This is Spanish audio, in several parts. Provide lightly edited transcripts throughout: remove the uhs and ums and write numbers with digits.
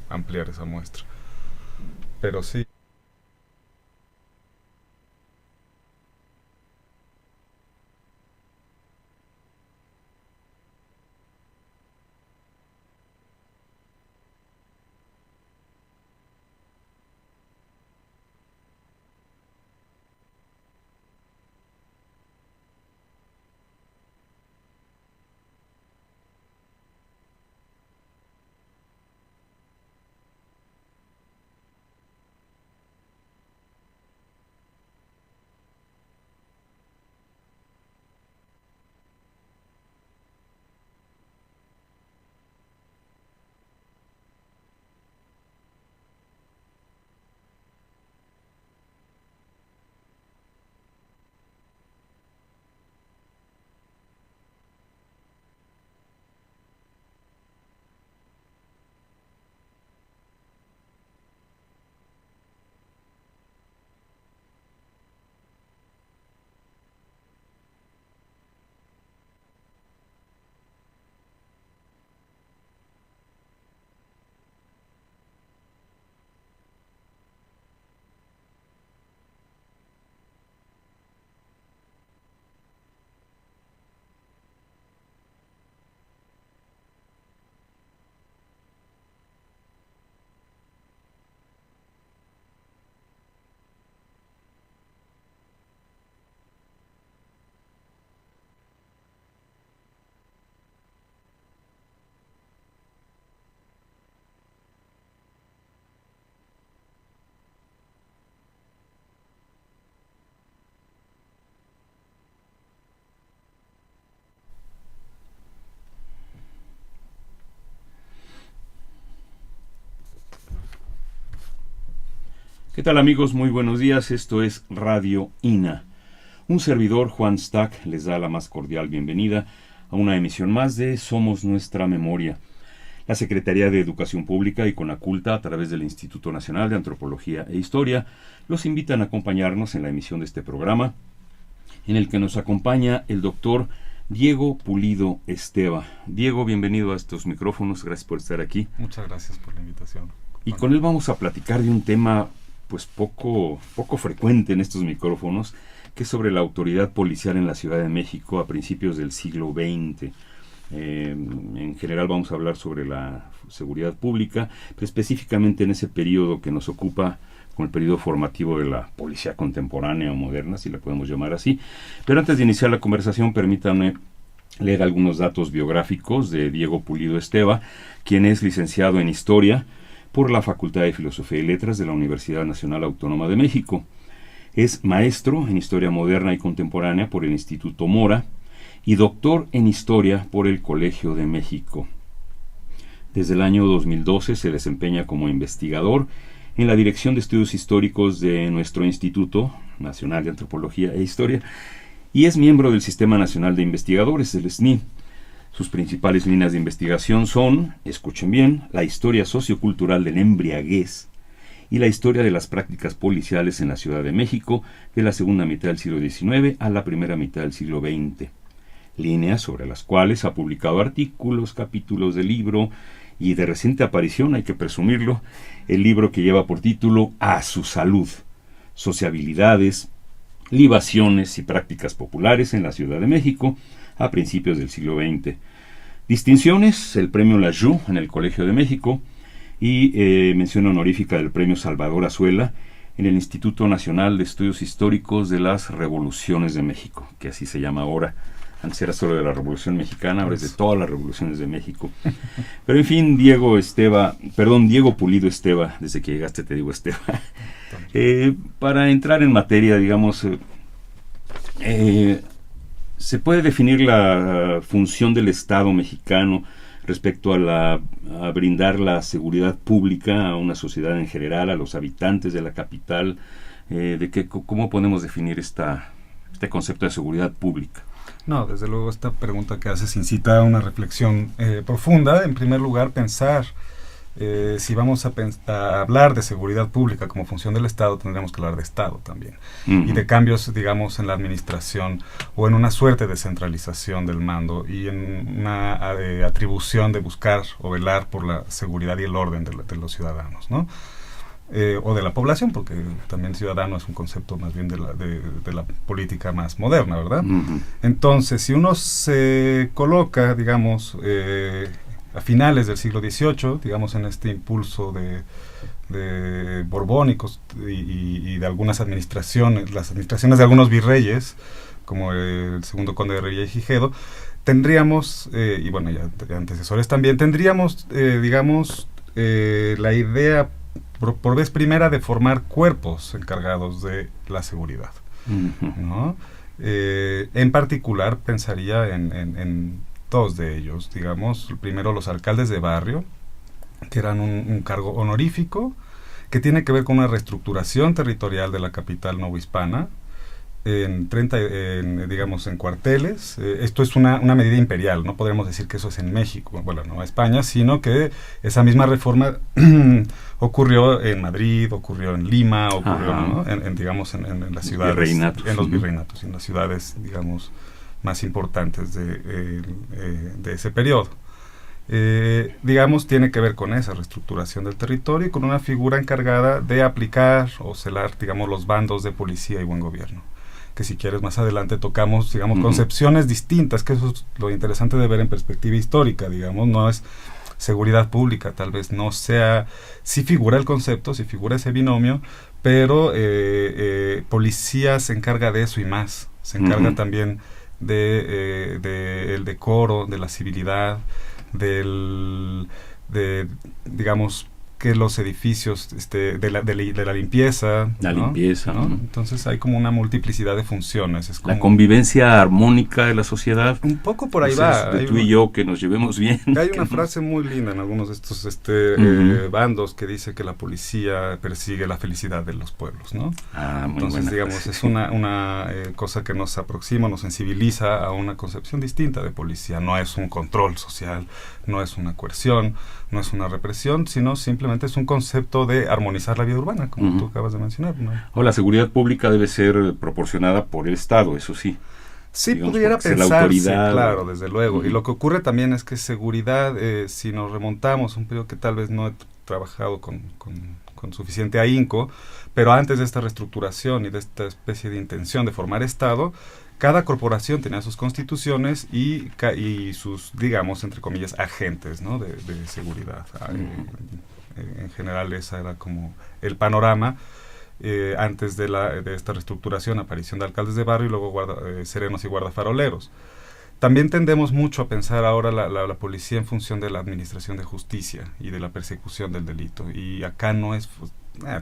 ampliar esa muestra. Pero sí. ¿Qué tal, amigos? Muy buenos días. Esto es Radio INA. Un servidor, Juan Stack, les da la más cordial bienvenida a una emisión más de Somos Nuestra Memoria. La Secretaría de Educación Pública y Conaculta, a través del Instituto Nacional de Antropología e Historia, los invitan a acompañarnos en la emisión de este programa, en el que nos acompaña el doctor Diego Pulido Esteva. Diego, bienvenido a estos micrófonos. Gracias por estar aquí. Muchas gracias por la invitación. Y con él vamos a platicar de un tema pues poco frecuente en estos micrófonos, que es sobre la autoridad policial en la Ciudad de México a principios del siglo XX. En general vamos a hablar sobre la seguridad pública, pero específicamente en ese periodo que nos ocupa, con el periodo formativo de la policía contemporánea o moderna, si la podemos llamar así. Pero antes de iniciar la conversación, permítanme leer algunos datos biográficos de Diego Pulido Esteva, quien es licenciado en Historia por la Facultad de Filosofía y Letras de la Universidad Nacional Autónoma de México. Es maestro en Historia Moderna y Contemporánea por el Instituto Mora y doctor en Historia por el Colegio de México. Desde el año 2012 se desempeña como investigador en la Dirección de Estudios Históricos de nuestro Instituto Nacional de Antropología e Historia y es miembro del Sistema Nacional de Investigadores, el SNI. Sus principales líneas de investigación son, escuchen bien, la historia sociocultural de la embriaguez y la historia de las prácticas policiales en la Ciudad de México de la segunda mitad del siglo XIX a la primera mitad del siglo XX. Líneas sobre las cuales ha publicado artículos, capítulos de libro y de reciente aparición, hay que presumirlo, el libro que lleva por título A su salud, sociabilidades, libaciones y prácticas populares en la Ciudad de México a principios del siglo XX. Distinciones, el premio Layou en el Colegio de México y mención honorífica del premio Salvador Azuela en el Instituto Nacional de Estudios Históricos de las Revoluciones de México, que así se llama ahora. Antes era solo de la Revolución Mexicana, ahora es de todas las revoluciones de México. Pero en fin, Diego Pulido Esteva, desde que llegaste te digo Esteva. Para entrar en materia, digamos, ¿se puede definir la función del Estado mexicano respecto a brindar la seguridad pública a una sociedad en general, a los habitantes de la capital? ¿Cómo podemos definir este concepto de seguridad pública? No, desde luego esta pregunta que haces incita a una reflexión profunda. En primer lugar, pensar si vamos a hablar de seguridad pública como función del Estado, tendríamos que hablar de Estado también. Y de cambios, digamos, en la administración o en una suerte de centralización del mando y en una atribución de buscar o velar por la seguridad y el orden de los ciudadanos, ¿no? O de la población, porque también ciudadano es un concepto más bien de la política más moderna, ¿verdad? Entonces, si uno se coloca, digamos, a finales del siglo XVIII, digamos, en este impulso de borbónicos y de algunas administraciones, las administraciones de algunos virreyes, como el segundo conde de Rey y Gijedo, tendríamos, y bueno, ya antecesores también, tendríamos, digamos, la idea por vez primera de formar cuerpos encargados de la seguridad, ¿no? En particular pensaría en dos de ellos, digamos, primero los alcaldes de barrio, que eran un cargo honorífico, que tiene que ver con una reestructuración territorial de la capital novohispana, digamos, en cuarteles. Esto es una medida imperial, no podremos decir que eso es en México, bueno, no España, sino que esa misma reforma ocurrió en Madrid, ocurrió en Lima, ocurrió, ¿no? digamos, en las ciudades, en los virreinatos, en las ciudades, digamos, más importantes de ese periodo. Digamos, tiene que ver con esa reestructuración del territorio y con una figura encargada de aplicar o celar, digamos, los bandos de policía y buen gobierno. Que si quieres más adelante tocamos, digamos, concepciones distintas, que eso es lo interesante de ver en perspectiva histórica, digamos, no es seguridad pública, tal vez no sea, sí figura el concepto, sí figura ese binomio, pero policía se encarga de eso y más, se encarga también de el decoro, de la civilidad, digamos, que los edificios, de la limpieza. La limpieza. ¿no? Entonces hay como una multiplicidad de funciones. Es como la convivencia armónica de la sociedad. Un poco por ahí va. De tú y yo, que nos llevemos bien. Hay una frase muy linda en algunos de estos bandos que dice que la policía persigue la felicidad de los pueblos, ¿no? Entonces, digamos, es una cosa que nos aproxima, nos sensibiliza a una concepción distinta de policía. No es un control social, no es una coerción, no es una represión, sino simplemente es un concepto de armonizar la vida urbana, como tú acabas de mencionar, ¿no? O la seguridad pública debe ser proporcionada por el Estado, eso sí. Sí, digamos, pudiera pensarse, claro, desde luego. Y lo que ocurre también es que seguridad, si nos remontamos a un periodo que tal vez no he trabajado con suficiente ahínco, pero antes de esta reestructuración y de esta especie de intención de formar Estado, cada corporación tenía sus constituciones y sus, digamos, entre comillas, agentes, ¿no? de seguridad. En general esa era como el panorama antes de esta reestructuración, aparición de alcaldes de barrio y luego serenos y guardafaroleros. También tendemos mucho a pensar ahora la policía en función de la administración de justicia y de la persecución del delito. Y acá no es,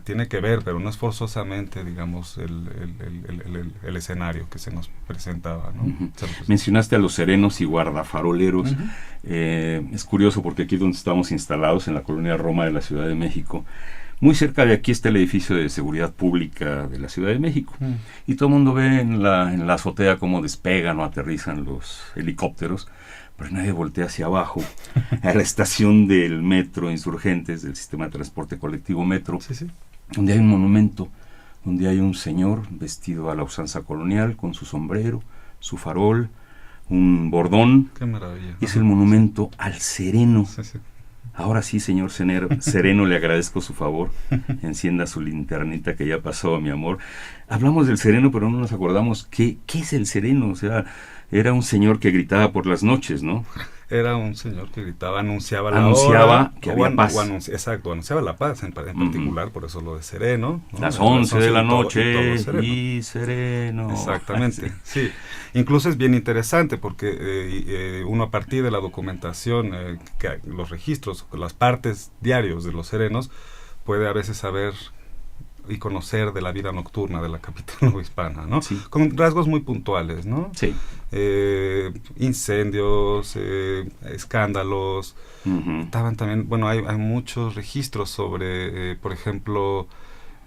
tiene que ver, pero no es forzosamente, digamos, el escenario que se nos presentaba, ¿no? Mencionaste a los serenos y guardafaroleros. Es curioso porque aquí donde estamos instalados, en la colonia Roma de la Ciudad de México, muy cerca de aquí está el edificio de seguridad pública de la Ciudad de México. Y todo el mundo ve en la azotea cómo despegan o aterrizan los helicópteros, pero nadie voltea hacia abajo, a la estación del metro Insurgentes, del sistema de transporte colectivo Metro, donde hay un monumento, donde hay un señor vestido a la usanza colonial, con su sombrero, su farol, un bordón. Qué maravilla. Y es el monumento al sereno. Ahora sí, señor Sereno, le agradezco su favor. Encienda su linternita que ya pasó, mi amor. Hablamos del sereno, pero no nos acordamos qué es el sereno. O sea, era un señor que gritaba por las noches, ¿no? Era un señor que gritaba, anunciaba la hora, que había paz. Exacto, anunciaba la paz en particular, por eso lo de sereno, ¿no? Las 11 de la noche y sereno. Exactamente, sí. Incluso es bien interesante porque uno a partir de la documentación, los registros, las partes diarios de los serenos, puede a veces saber y conocer de la vida nocturna de la capital novohispana, ¿no? Sí. Con rasgos muy puntuales, ¿no? Sí. Incendios, escándalos. Estaban también, bueno, hay muchos registros sobre, por ejemplo,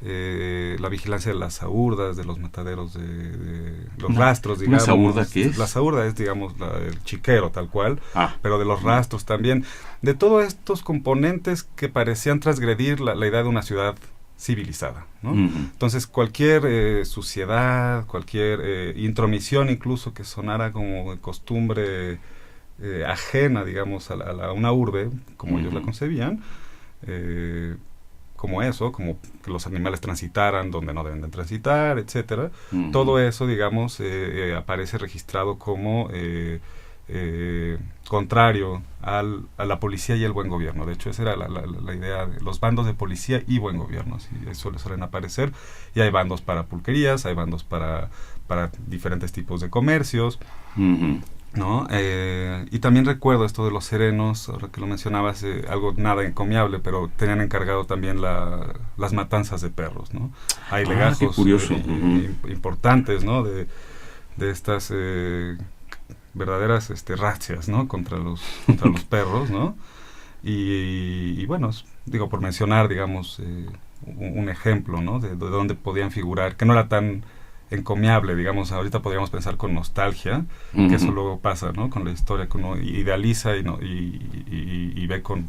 la vigilancia de las saurdas, de los mataderos, de los rastros, digamos. ¿Una saurda qué es? La saurda es, digamos, el chiquero tal cual, pero de los rastros también, de todos estos componentes que parecían transgredir la idea de una ciudad civilizada, ¿no? Entonces cualquier suciedad, cualquier intromisión incluso que sonara como costumbre ajena, digamos, a una urbe, como ellos la concebían, como eso, como que los animales transitaran donde no deben de transitar, etcétera. Todo eso, digamos, aparece registrado como contrario a la policía y el buen gobierno. De hecho, esa era la idea de los bandos de policía y buen gobierno. ¿Sí? Eso les suelen aparecer. Y hay bandos para pulquerías, hay bandos para diferentes tipos de comercios. ¿No? Y también recuerdo esto de los serenos, ahora que lo mencionabas, algo nada encomiable, pero tenían encargado también las matanzas de perros, ¿no? Hay legajos importantes, ¿no? De estas verdaderas razzias, ¿no? contra los perros, ¿no? Y bueno, digo, por mencionar, digamos, un ejemplo, ¿no? De dónde podían figurar, que no era tan encomiable, digamos. Ahorita podríamos pensar con nostalgia, que eso luego pasa, ¿no? Con la historia que uno idealiza y ve con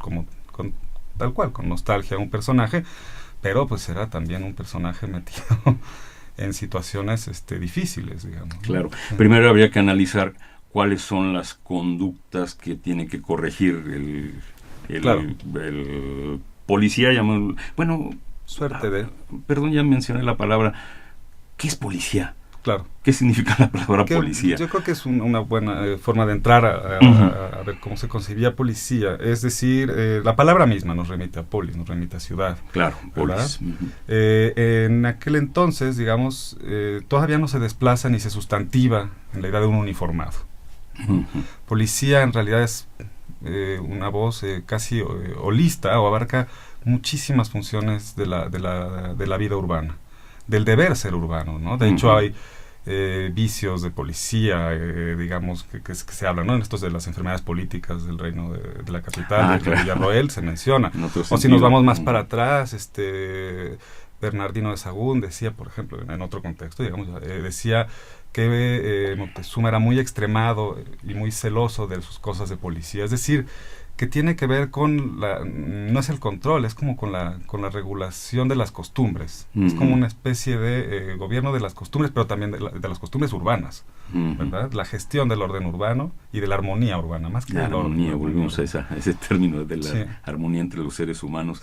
tal cual, con nostalgia un personaje, pero pues era también un personaje metido en situaciones difíciles, digamos. Claro. Primero habría que analizar cuáles son las conductas que tiene que corregir el policía, perdón, ya mencioné la palabra. ¿Qué es policía? Claro. ¿Qué significa la palabra policía? Yo creo que es una buena forma de entrar a ver cómo se concebía policía. Es decir, la palabra misma nos remite a polis, nos remite a ciudad. Claro, polis. En aquel entonces, digamos, todavía no se desplaza ni se sustantiva en la idea de un uniformado. Policía en realidad es una voz casi holista, o abarca muchísimas funciones de la vida urbana, del deber ser urbano, ¿no? De hecho hay vicios de policía, digamos, que se habla, ¿no? En estos de las enfermedades políticas del reino de la capital, de Villarroel, se menciona. O si nos vamos más para atrás, Bernardino de Sahagún decía, por ejemplo, en otro contexto, digamos, decía que Moctezuma era muy extremado y muy celoso de sus cosas de policía. Es decir, que tiene que ver con no es el control, es como con la regulación de las costumbres. Es como una especie de gobierno de las costumbres, pero también de las costumbres urbanas, ¿verdad? La gestión del orden urbano y de la armonía urbana, más que la armonía, volvemos a ese término de la armonía entre los seres humanos,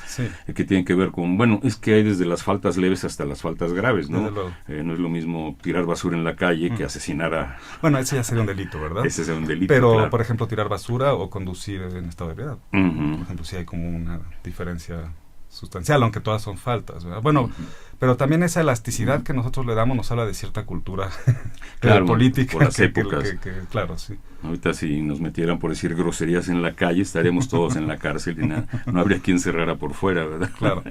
que tiene que ver con, es que hay desde las faltas leves hasta las faltas graves, ¿no? No es lo mismo tirar basura en la calle que asesinar a... Bueno, ese ya sería un delito, ¿verdad? Ese sería un delito, pero, claro. Por ejemplo, tirar basura o conducir en estado de ebriedad. Por ejemplo, sí hay como una diferencia sustancial, aunque todas son faltas, ¿verdad? Bueno, pero también esa elasticidad que nosotros le damos nos habla de cierta cultura política. Por las épocas. Claro, sí. Ahorita si nos metieran por decir groserías en la calle, estaríamos todos en la cárcel y no habría quien cerrara por fuera, ¿verdad? Claro.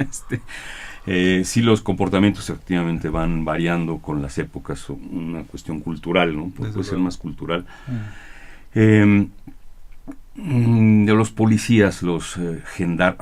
Sí, los comportamientos efectivamente van variando con las épocas, una cuestión cultural, ¿no? Puede ser más cultural. De los policías, los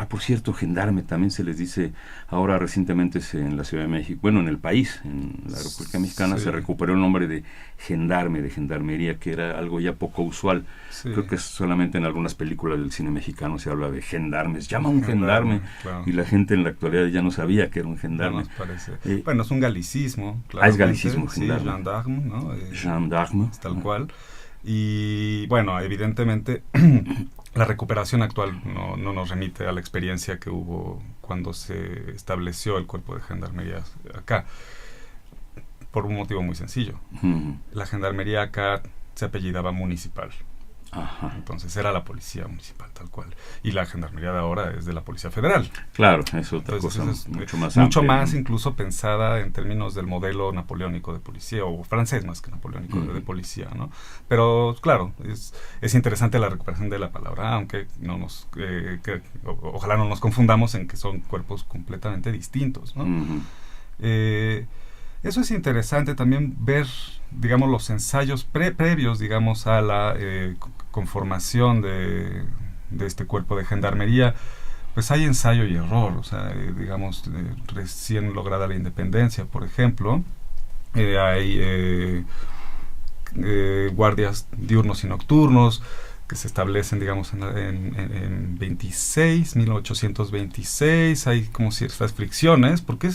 por cierto, gendarme también se les dice, ahora recientemente en la Ciudad de México, en el país, en la República Mexicana, se recuperó el nombre de gendarme, de gendarmería, que era algo ya poco usual. Creo que solamente en algunas películas del cine mexicano se habla de gendarmes, llama un gendarme, claro. Y la gente en la actualidad ya no sabía que era un gendarme. No parece. Bueno, es un galicismo. Es galicismo, gendarme. Sí, gendarme, ¿no? Gendarme. Tal cual. Y bueno, evidentemente la recuperación actual no nos remite a la experiencia que hubo cuando se estableció el cuerpo de gendarmería acá, por un motivo muy sencillo. La gendarmería acá se apellidaba municipal. Ajá. Entonces era la policía municipal tal cual, y la gendarmería de ahora es de la policía federal. Claro, es otra cosa mucho más mucho amplia, más incluso pensada en términos del modelo napoleónico de policía, o francés más que napoleónico de policía, ¿no? Pero claro, es interesante la recuperación de la palabra, aunque no nos ojalá no nos confundamos en que son cuerpos completamente distintos, ¿no? Eso es interesante también ver, digamos, los ensayos previos, digamos, a la conformación de este cuerpo de gendarmería, pues hay ensayo y error. O sea, digamos, recién lograda la independencia, por ejemplo, hay guardias diurnos y nocturnos que se establecen, digamos, en 1826, hay como ciertas fricciones, porque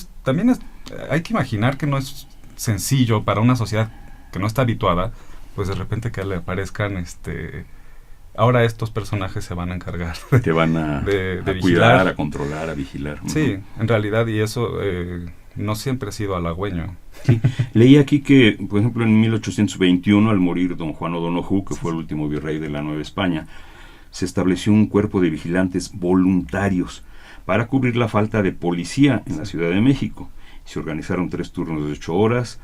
hay que imaginar que no es sencillo para una sociedad que no está habituada, pues de repente que le aparezcan, ahora estos personajes se van a encargar. Te van a cuidar, a controlar, a vigilar. Sí, en realidad, y eso no siempre ha sido halagüeño. Sí. Leí aquí que, por ejemplo, en 1821, al morir don Juan O'Donoghue, que fue el último virrey de la Nueva España, se estableció un cuerpo de vigilantes voluntarios para cubrir la falta de policía en la Ciudad de México. Se organizaron 3 turnos de 8 horas,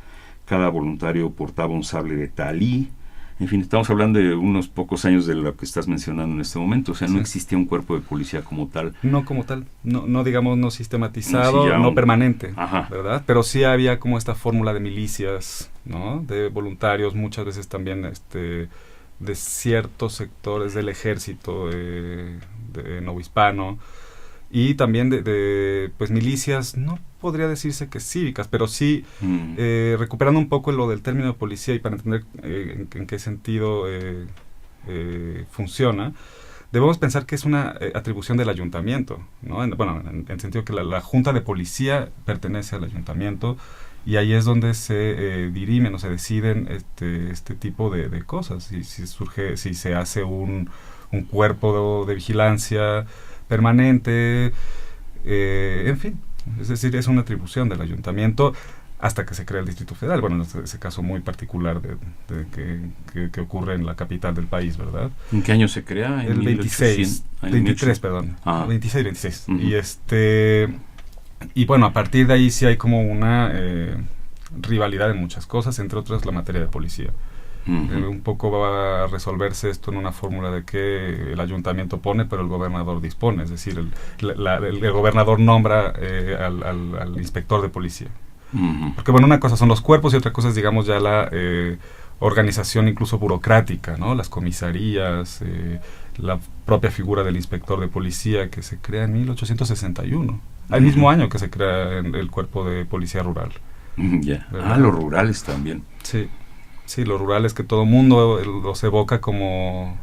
cada voluntario portaba un sable de talí. En fin, estamos hablando de unos pocos años de lo que estás mencionando en este momento. O sea, no existía un cuerpo de policía como tal. No como tal, no digamos, no sistematizado, no permanente, ¿verdad? Pero sí había como esta fórmula de milicias, ¿no? De voluntarios, muchas veces también de ciertos sectores del ejército novohispano, y también de pues milicias, no podría decirse que cívicas, pero sí recuperando un poco lo del término de policía y para entender en qué sentido funciona, debemos pensar que es una atribución del ayuntamiento, ¿no? En el sentido que la Junta de Policía pertenece al ayuntamiento, y ahí es donde se dirimen o se deciden este tipo de cosas, si se hace un cuerpo de vigilancia permanente, en fin. Es decir, es una atribución del ayuntamiento hasta que se crea el Distrito Federal. Bueno, en ese caso muy particular que ocurre en la capital del país, ¿verdad? ¿En qué año se crea? El 23, perdón. 26. Uh-huh. Y bueno, a partir de ahí sí hay como una rivalidad en muchas cosas, entre otras la materia de policía. Uh-huh. Un poco va a resolverse esto en una fórmula de que el ayuntamiento pone, pero el gobernador dispone. Es decir, el gobernador nombra al inspector de policía. Uh-huh. Porque bueno, una cosa son los cuerpos y otra cosa es, digamos, ya la organización incluso burocrática, ¿no? Las comisarías, la propia figura del inspector de policía, que se crea en 1861, al mismo año que se crea el cuerpo de policía rural. Ya. Los rurales también. Sí, los rurales que todo mundo los evoca como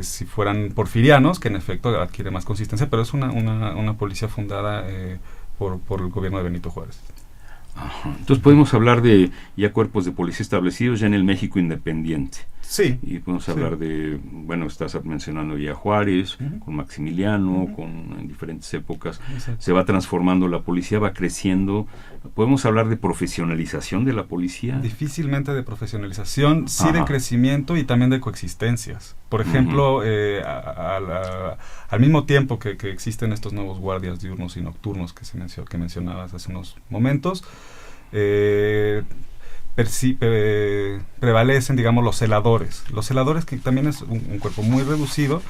si fueran porfirianos, que en efecto adquiere más consistencia, pero es una policía fundada por el gobierno de Benito Juárez. Ajá. Entonces podemos hablar de ya cuerpos de policía establecidos ya en el México independiente. Sí. Y podemos hablar de, bueno, estás mencionando ya Juárez, uh-huh, con Maximiliano, uh-huh, en diferentes épocas. Exacto. Se va transformando la policía, va creciendo. ¿Podemos hablar de profesionalización de la policía? Difícilmente de profesionalización, sí. Ajá. De crecimiento y también de coexistencias. Por ejemplo, uh-huh, al mismo tiempo que existen estos nuevos guardias diurnos y nocturnos que mencionabas hace unos momentos, prevalecen, digamos, los celadores, que también es un cuerpo muy reducido,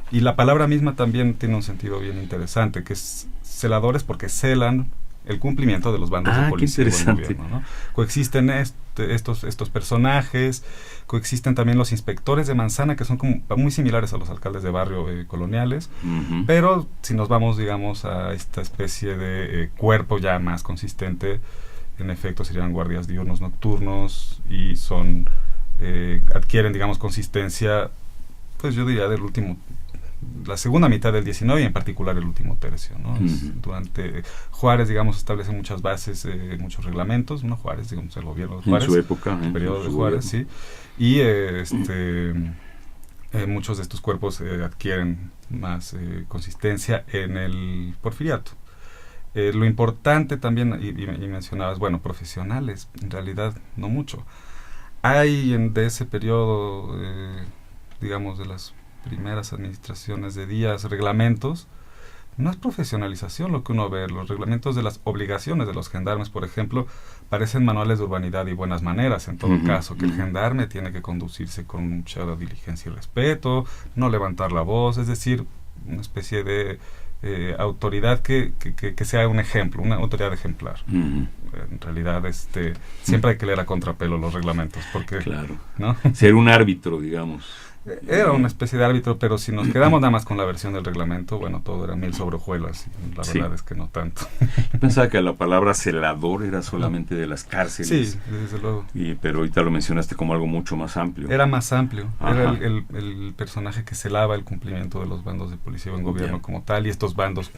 y la palabra misma también tiene un sentido bien interesante, que es celadores porque celan el cumplimiento de los bandos de policía del gobierno, ¿no? Coexisten estos personajes, coexisten también los inspectores de manzana, que son como muy similares a los alcaldes de barrio coloniales, uh-huh, pero si nos vamos, digamos, a esta especie de cuerpo ya más consistente, en efecto serían guardias diurnos nocturnos, y adquieren, digamos, consistencia, pues yo diría la segunda mitad del 19 y en particular el último tercio, ¿no? Uh-huh. Durante Juárez, digamos, establece muchas bases, muchos reglamentos, ¿no? Juárez, digamos, el gobierno de Juárez. En su época. El periodo de Juárez, sí. Y muchos de estos cuerpos adquieren más consistencia en el porfiriato. Lo importante también, y mencionabas, bueno, profesionales, en realidad no mucho. Hay de ese periodo, digamos, de las primeras administraciones de Díaz, reglamentos. No es profesionalización lo que uno ve. Los reglamentos de las obligaciones de los gendarmes, por ejemplo, parecen manuales de urbanidad y buenas maneras, en todo uh-huh, caso, que el gendarme tiene que conducirse con mucha diligencia y respeto, no levantar la voz, es decir, una especie de autoridad que sea un ejemplo, una autoridad ejemplar. Uh-huh. En realidad, siempre hay que leer a contrapelo los reglamentos, porque, claro, ¿no? Ser un árbitro, digamos. Era una especie de árbitro, pero si nos quedamos nada más con la versión del reglamento, bueno, todo era miel sobre hojuelas, y la verdad es que no tanto. Yo pensaba que la palabra celador era solamente de las cárceles. Sí, desde luego. Pero ahorita lo mencionaste como algo mucho más amplio. Era más amplio, era el personaje que celaba el cumplimiento de los bandos de policía o en gobierno como tal, y estos bandos,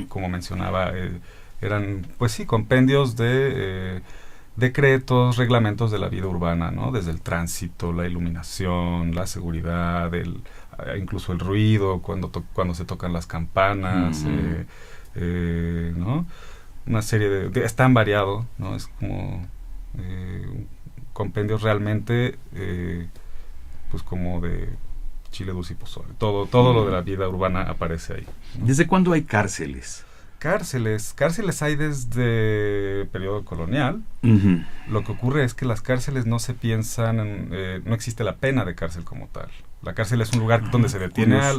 como mencionaba, eran, pues sí, compendios de decretos, reglamentos de la vida urbana, ¿no? Desde el tránsito, la iluminación, la seguridad, incluso el ruido, cuando se tocan las campanas, ¿no? Una serie es tan variado, ¿no? Es como compendios realmente, pues como de chile dulce y pozole. Todo lo de la vida urbana aparece ahí, ¿no? ¿Desde cuándo hay cárceles? Cárceles hay desde el periodo colonial. Lo que ocurre es que las cárceles no se piensan, no existe la pena de cárcel como tal. La cárcel es un lugar donde se detiene al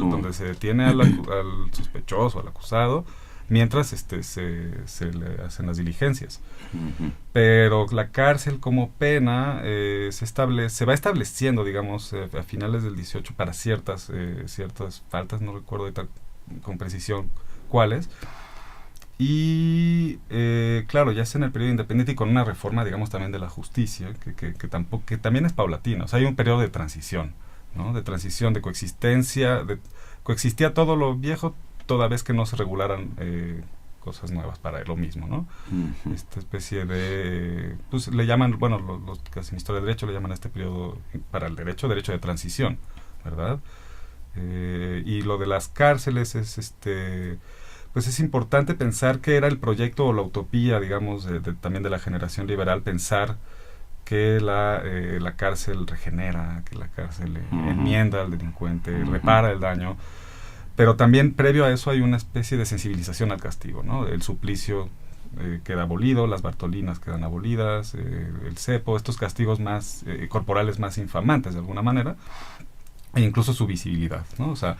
sospechoso, al acusado, mientras se le hacen las diligencias. Pero la cárcel como pena se va estableciendo, digamos, a finales del 18 para ciertas faltas, no recuerdo ahorita con precisión cuáles. Y claro, ya es en el periodo independiente y con una reforma, digamos, también de la justicia, que también es paulatina. O sea, hay un periodo de transición, ¿no? De transición, de coexistencia, coexistía todo lo viejo, toda vez que no se regularan cosas nuevas para lo mismo, ¿no? Esta especie de, pues le llaman, bueno, los que hacen historia de derecho le llaman a este periodo para el derecho de transición, ¿verdad? Y lo de las cárceles es pues es importante pensar que era el proyecto o la utopía, digamos, también de la generación liberal, pensar que la cárcel regenera, que la cárcel enmienda al delincuente, repara el daño, pero también previo a eso hay una especie de sensibilización al castigo, ¿no? El suplicio queda abolido, las bartolinas quedan abolidas, el cepo, estos castigos más corporales más infamantes de alguna manera, e incluso su visibilidad, ¿no? O sea,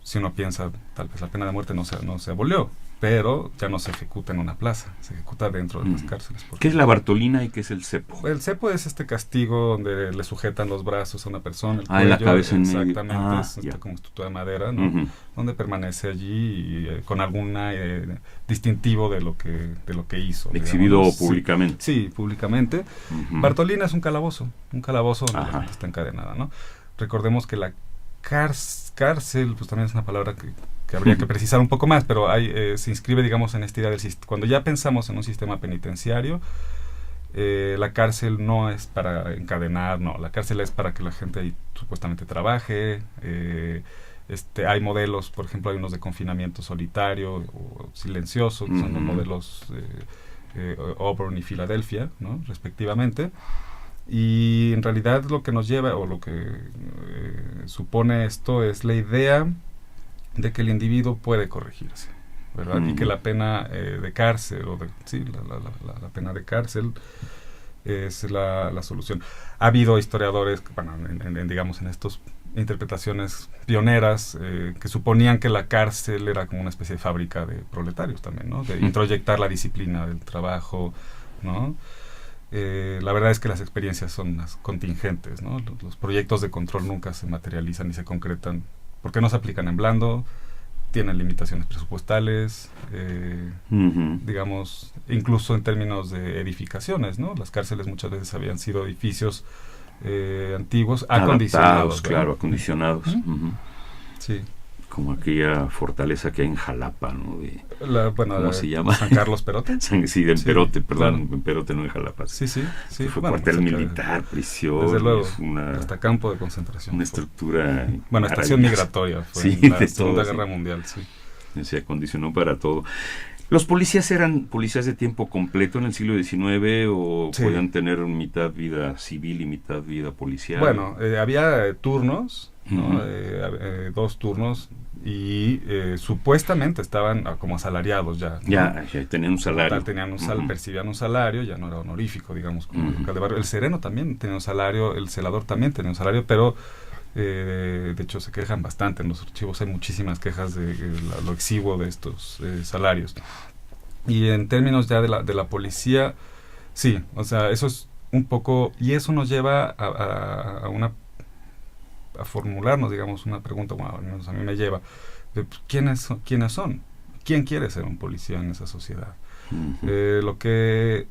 si uno piensa, tal vez la pena de muerte no se abolió, pero ya no se ejecuta en una plaza, se ejecuta dentro de las cárceles. ¿Qué es la bartolina y qué es el cepo? El cepo es este castigo donde le sujetan los brazos a una persona, el cuello, en la cabeza. Exactamente, es como estructura de madera, ¿no? Donde permanece allí con algún distintivo de lo que hizo. Exhibido digamos, públicamente. Sí, públicamente. Bartolina es un calabozo donde la gente está encadenada, ¿no? Recordemos que la cárcel, pues también es una palabra que habría que precisar un poco más, pero se inscribe, digamos, en esta idea del sistema. Cuando ya pensamos en un sistema penitenciario, la cárcel no es para encadenar, no, la cárcel es para que la gente ahí supuestamente trabaje. Hay modelos, por ejemplo, hay unos de confinamiento solitario o silencioso, que son los modelos Auburn y Filadelfia, ¿no? Respectivamente. Y en realidad lo que nos lleva, o lo que supone esto, es la idea de que el individuo puede corregirse, ¿verdad? Y que la pena de cárcel, la pena de cárcel es la solución. Ha habido historiadores, bueno, digamos, en estas interpretaciones pioneras que suponían que la cárcel era como una especie de fábrica de proletarios también, ¿no? De introyectar la disciplina del trabajo, ¿no? La verdad es que las experiencias son más contingentes, ¿no? Los proyectos de control nunca se materializan ni se concretan porque no se aplican en blando, tienen limitaciones presupuestales, digamos, incluso en términos de edificaciones, ¿no? Las cárceles muchas veces habían sido edificios antiguos, acondicionados. Claro, acondicionados. Sí. Como aquella fortaleza que hay en Jalapa, ¿no? ¿Cómo se llama? San Carlos Perote. Sí, en Perote, perdón, en Perote, no en Jalapa. Sí. Fue cuartel militar, prisión. Desde luego, hasta campo de concentración. Una estructura. Bueno, estación migratoria fue en la Segunda Guerra Mundial, sí. Se acondicionó para todo. ¿Los policías eran policías de tiempo completo en el siglo XIX o podían tener mitad vida civil y mitad vida policial? Bueno, había turnos, ¿no? 2 turnos y supuestamente estaban como asalariados ya, ¿no? Ya tenían un salario. Percibían un salario, ya no era honorífico, digamos, como el alcalde de barrio. El sereno también tenía un salario, el celador también tenía un salario, pero de hecho se quejan bastante en los archivos, hay muchísimas quejas de lo exiguo de estos salarios. Y en términos ya de la policía, sí, o sea, eso es un poco, y eso nos lleva a a formularnos, digamos, una pregunta, bueno, al menos a mí me lleva, de ¿quiénes son? ¿Quién quiere ser un policía en esa sociedad? Lo que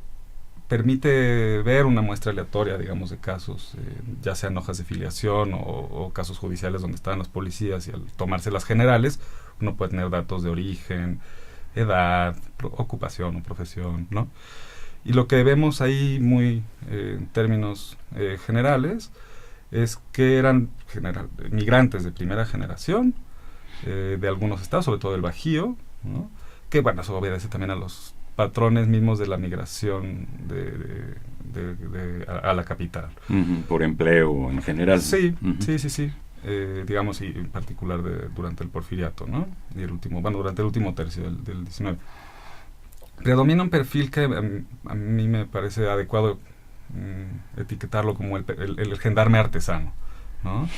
permite ver una muestra aleatoria, digamos, de casos, ya sean hojas de filiación o casos judiciales donde estaban los policías, y al tomarse las generales, uno puede tener datos de origen, edad, ocupación o profesión, ¿no? Y lo que vemos ahí muy en términos generales es que eran migrantes de primera generación de algunos estados, sobre todo del Bajío, ¿no? Que bueno, eso obedece también a los patrones mismos de la migración a la capital. Por empleo en general. Sí, sí. Digamos, y en particular durante el Porfiriato, ¿no? Y durante el último tercio del 19. Predomina un perfil que a mí me parece adecuado etiquetarlo como el gendarme artesano, ¿no?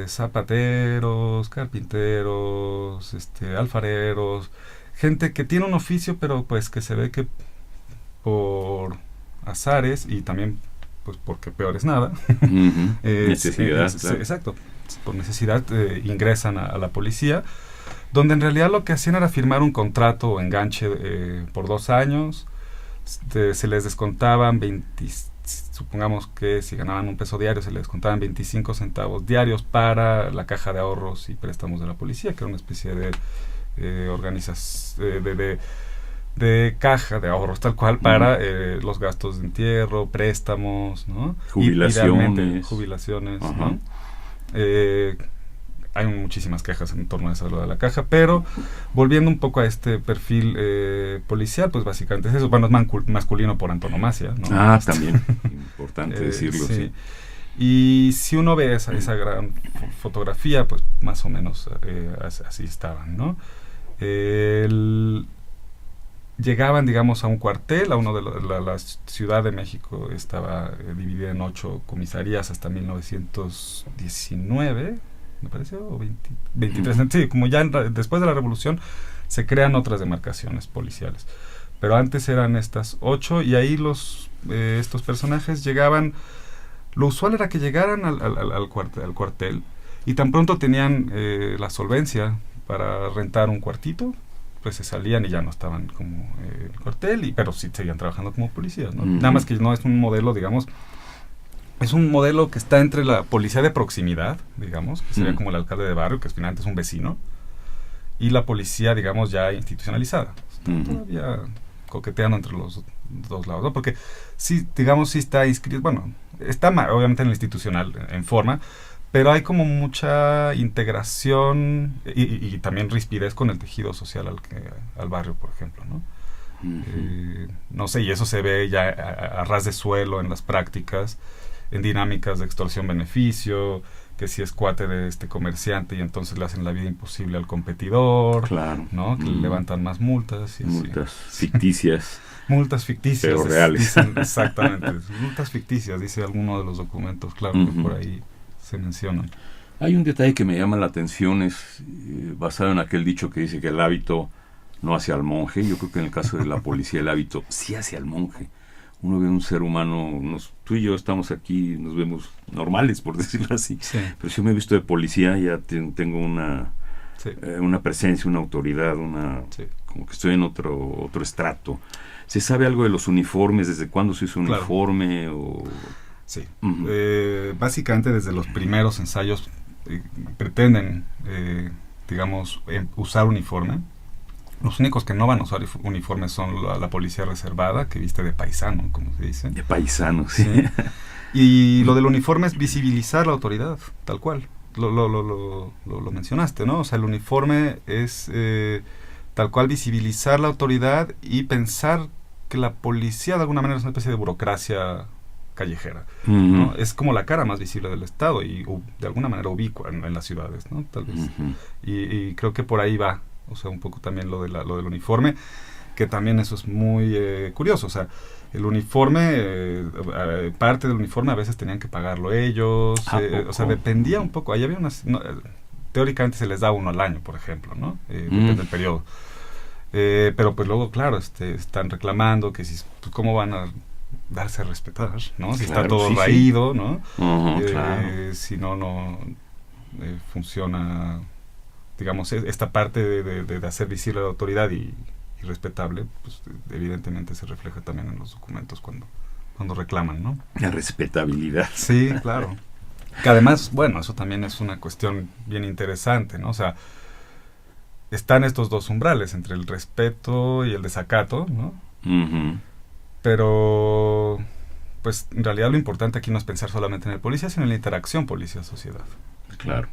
Zapateros, carpinteros, alfareros, gente que tiene un oficio, pero pues que se ve que por azares y también pues porque peor es nada, necesidad, claro. Exacto, por necesidad ingresan a la policía, donde en realidad lo que hacían era firmar un contrato o enganche por 2 años, se les descontaban supongamos que si ganaban $1 diario, se les descontaban 25 centavos diarios para la caja de ahorros y préstamos de la policía, que era una especie de organización, de caja de ahorros, tal cual, para los gastos de entierro, préstamos, ¿no? Jubilaciones, ¿no? Hay muchísimas quejas en torno a eso de la caja, pero volviendo un poco a este perfil policial, pues básicamente es eso. Bueno, es masculino por antonomasia, ¿no? También, importante decirlo, sí. Y si uno ve esa gran fotografía, pues más o menos así estaban, ¿no? Llegaban, digamos, a un cuartel, a uno de la Ciudad de México estaba dividida en 8 comisarías hasta 1919, me parece, o 23, sí, como ya después de la Revolución se crean otras demarcaciones policiales, pero antes eran estas 8, y ahí estos personajes llegaban. Lo usual era que llegaran al cuartel y tan pronto tenían la solvencia para rentar un cuartito, pues se salían y ya no estaban como en el cuartel, pero sí seguían trabajando como policías, ¿no? Nada más que no es un modelo, digamos, es un modelo que está entre la policía de proximidad, digamos, que sería como el alcalde de barrio, que finalmente es un vecino, y la policía, digamos, ya institucionalizada. Todavía coqueteando entre los dos lados, ¿no? Porque sí, digamos, sí está inscrito, bueno, está obviamente en el institucional, en forma, pero hay como mucha integración y también rispidez con el tejido social al barrio, por ejemplo, ¿no? No sé, y eso se ve ya a ras de suelo en las prácticas, en dinámicas de extorsión-beneficio, que si es cuate de este comerciante y entonces le hacen la vida imposible al competidor, claro, ¿no? Que le levantan más multas. Multas ficticias. Multas ficticias. Pero reales. Dicen, exactamente. Multas ficticias, dice alguno de los documentos, claro, que por ahí se mencionan. Hay un detalle que me llama la atención, es basado en aquel dicho que dice que el hábito no hace al monje. Yo creo que en el caso de la policía el hábito sí hace al monje. Uno ve un ser humano, tú y yo estamos aquí, nos vemos normales, por decirlo así, sí. Pero si yo me he visto de policía, ya tengo una presencia, una autoridad, como que estoy en otro estrato. ¿Se sabe algo de los uniformes? ¿Desde cuándo se hizo un uniforme? Sí, básicamente desde los primeros ensayos pretenden, digamos, usar uniforme. Los únicos que no van a usar uniformes son la policía reservada, que viste de paisano, como se dice. De paisano, sí. Y lo del uniforme es visibilizar la autoridad, tal cual. Lo mencionaste, ¿no? O sea, el uniforme es tal cual visibilizar la autoridad y pensar que la policía de alguna manera es una especie de burocracia callejera, ¿no? Es como la cara más visible del Estado y de alguna manera ubicua en las ciudades, ¿no? Tal vez. Y creo que por ahí va. O sea, un poco también lo del uniforme, que también eso es muy curioso. O sea, el uniforme, parte del uniforme a veces tenían que pagarlo ellos. O sea, dependía un poco. Ahí había teóricamente se les da uno al año, por ejemplo, ¿no? Depende del periodo. Pero pues luego, claro, están reclamando que si, pues, ¿cómo van a darse a respetar, ¿no? Si Claro, está todo sí, raído, ¿no? Claro. Si no funciona, digamos, esta parte de hacer visible la autoridad y respetable, pues evidentemente se refleja también en los documentos cuando reclaman, ¿no? La respetabilidad. Sí, claro. Que además, bueno, eso también es una cuestión bien interesante, ¿no? O sea, están estos dos umbrales entre el respeto y el desacato, ¿no? Uh-huh. Pero, pues, en realidad lo importante aquí no es pensar solamente en el policía, sino en la interacción policía-sociedad. Claro.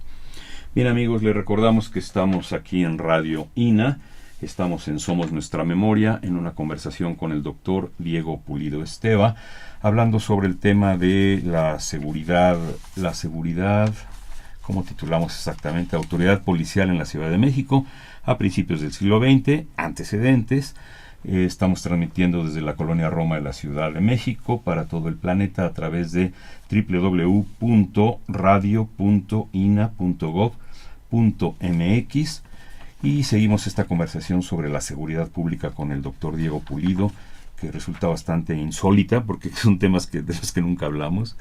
Bien, amigos, les recordamos que estamos aquí en Radio INA, estamos en Somos Nuestra Memoria, en una conversación con el doctor Diego Pulido Esteva, hablando sobre el tema de la seguridad, ¿cómo titulamos exactamente? Autoridad policial en la Ciudad de México a principios del siglo XX, antecedentes. Estamos transmitiendo desde la Colonia Roma de la Ciudad de México para todo el planeta a través de www.radio.ina.gov.mx y seguimos esta conversación sobre la seguridad pública con el doctor Diego Pulido, que resulta bastante insólita porque son temas de los que nunca hablamos.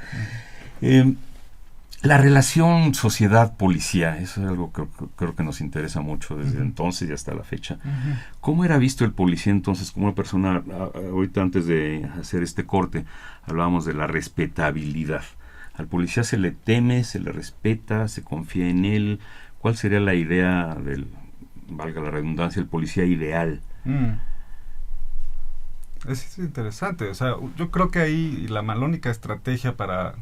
La relación sociedad-policía, eso es algo que creo que nos interesa mucho desde entonces y hasta la fecha. ¿Cómo era visto el policía entonces como una persona? Ahorita antes de hacer este corte hablábamos de la respetabilidad. ¿Al policía se le teme, se le respeta, se confía en él? ¿Cuál sería la idea del, valga la redundancia, el policía ideal? Es interesante, o sea, yo creo que ahí la única estrategia para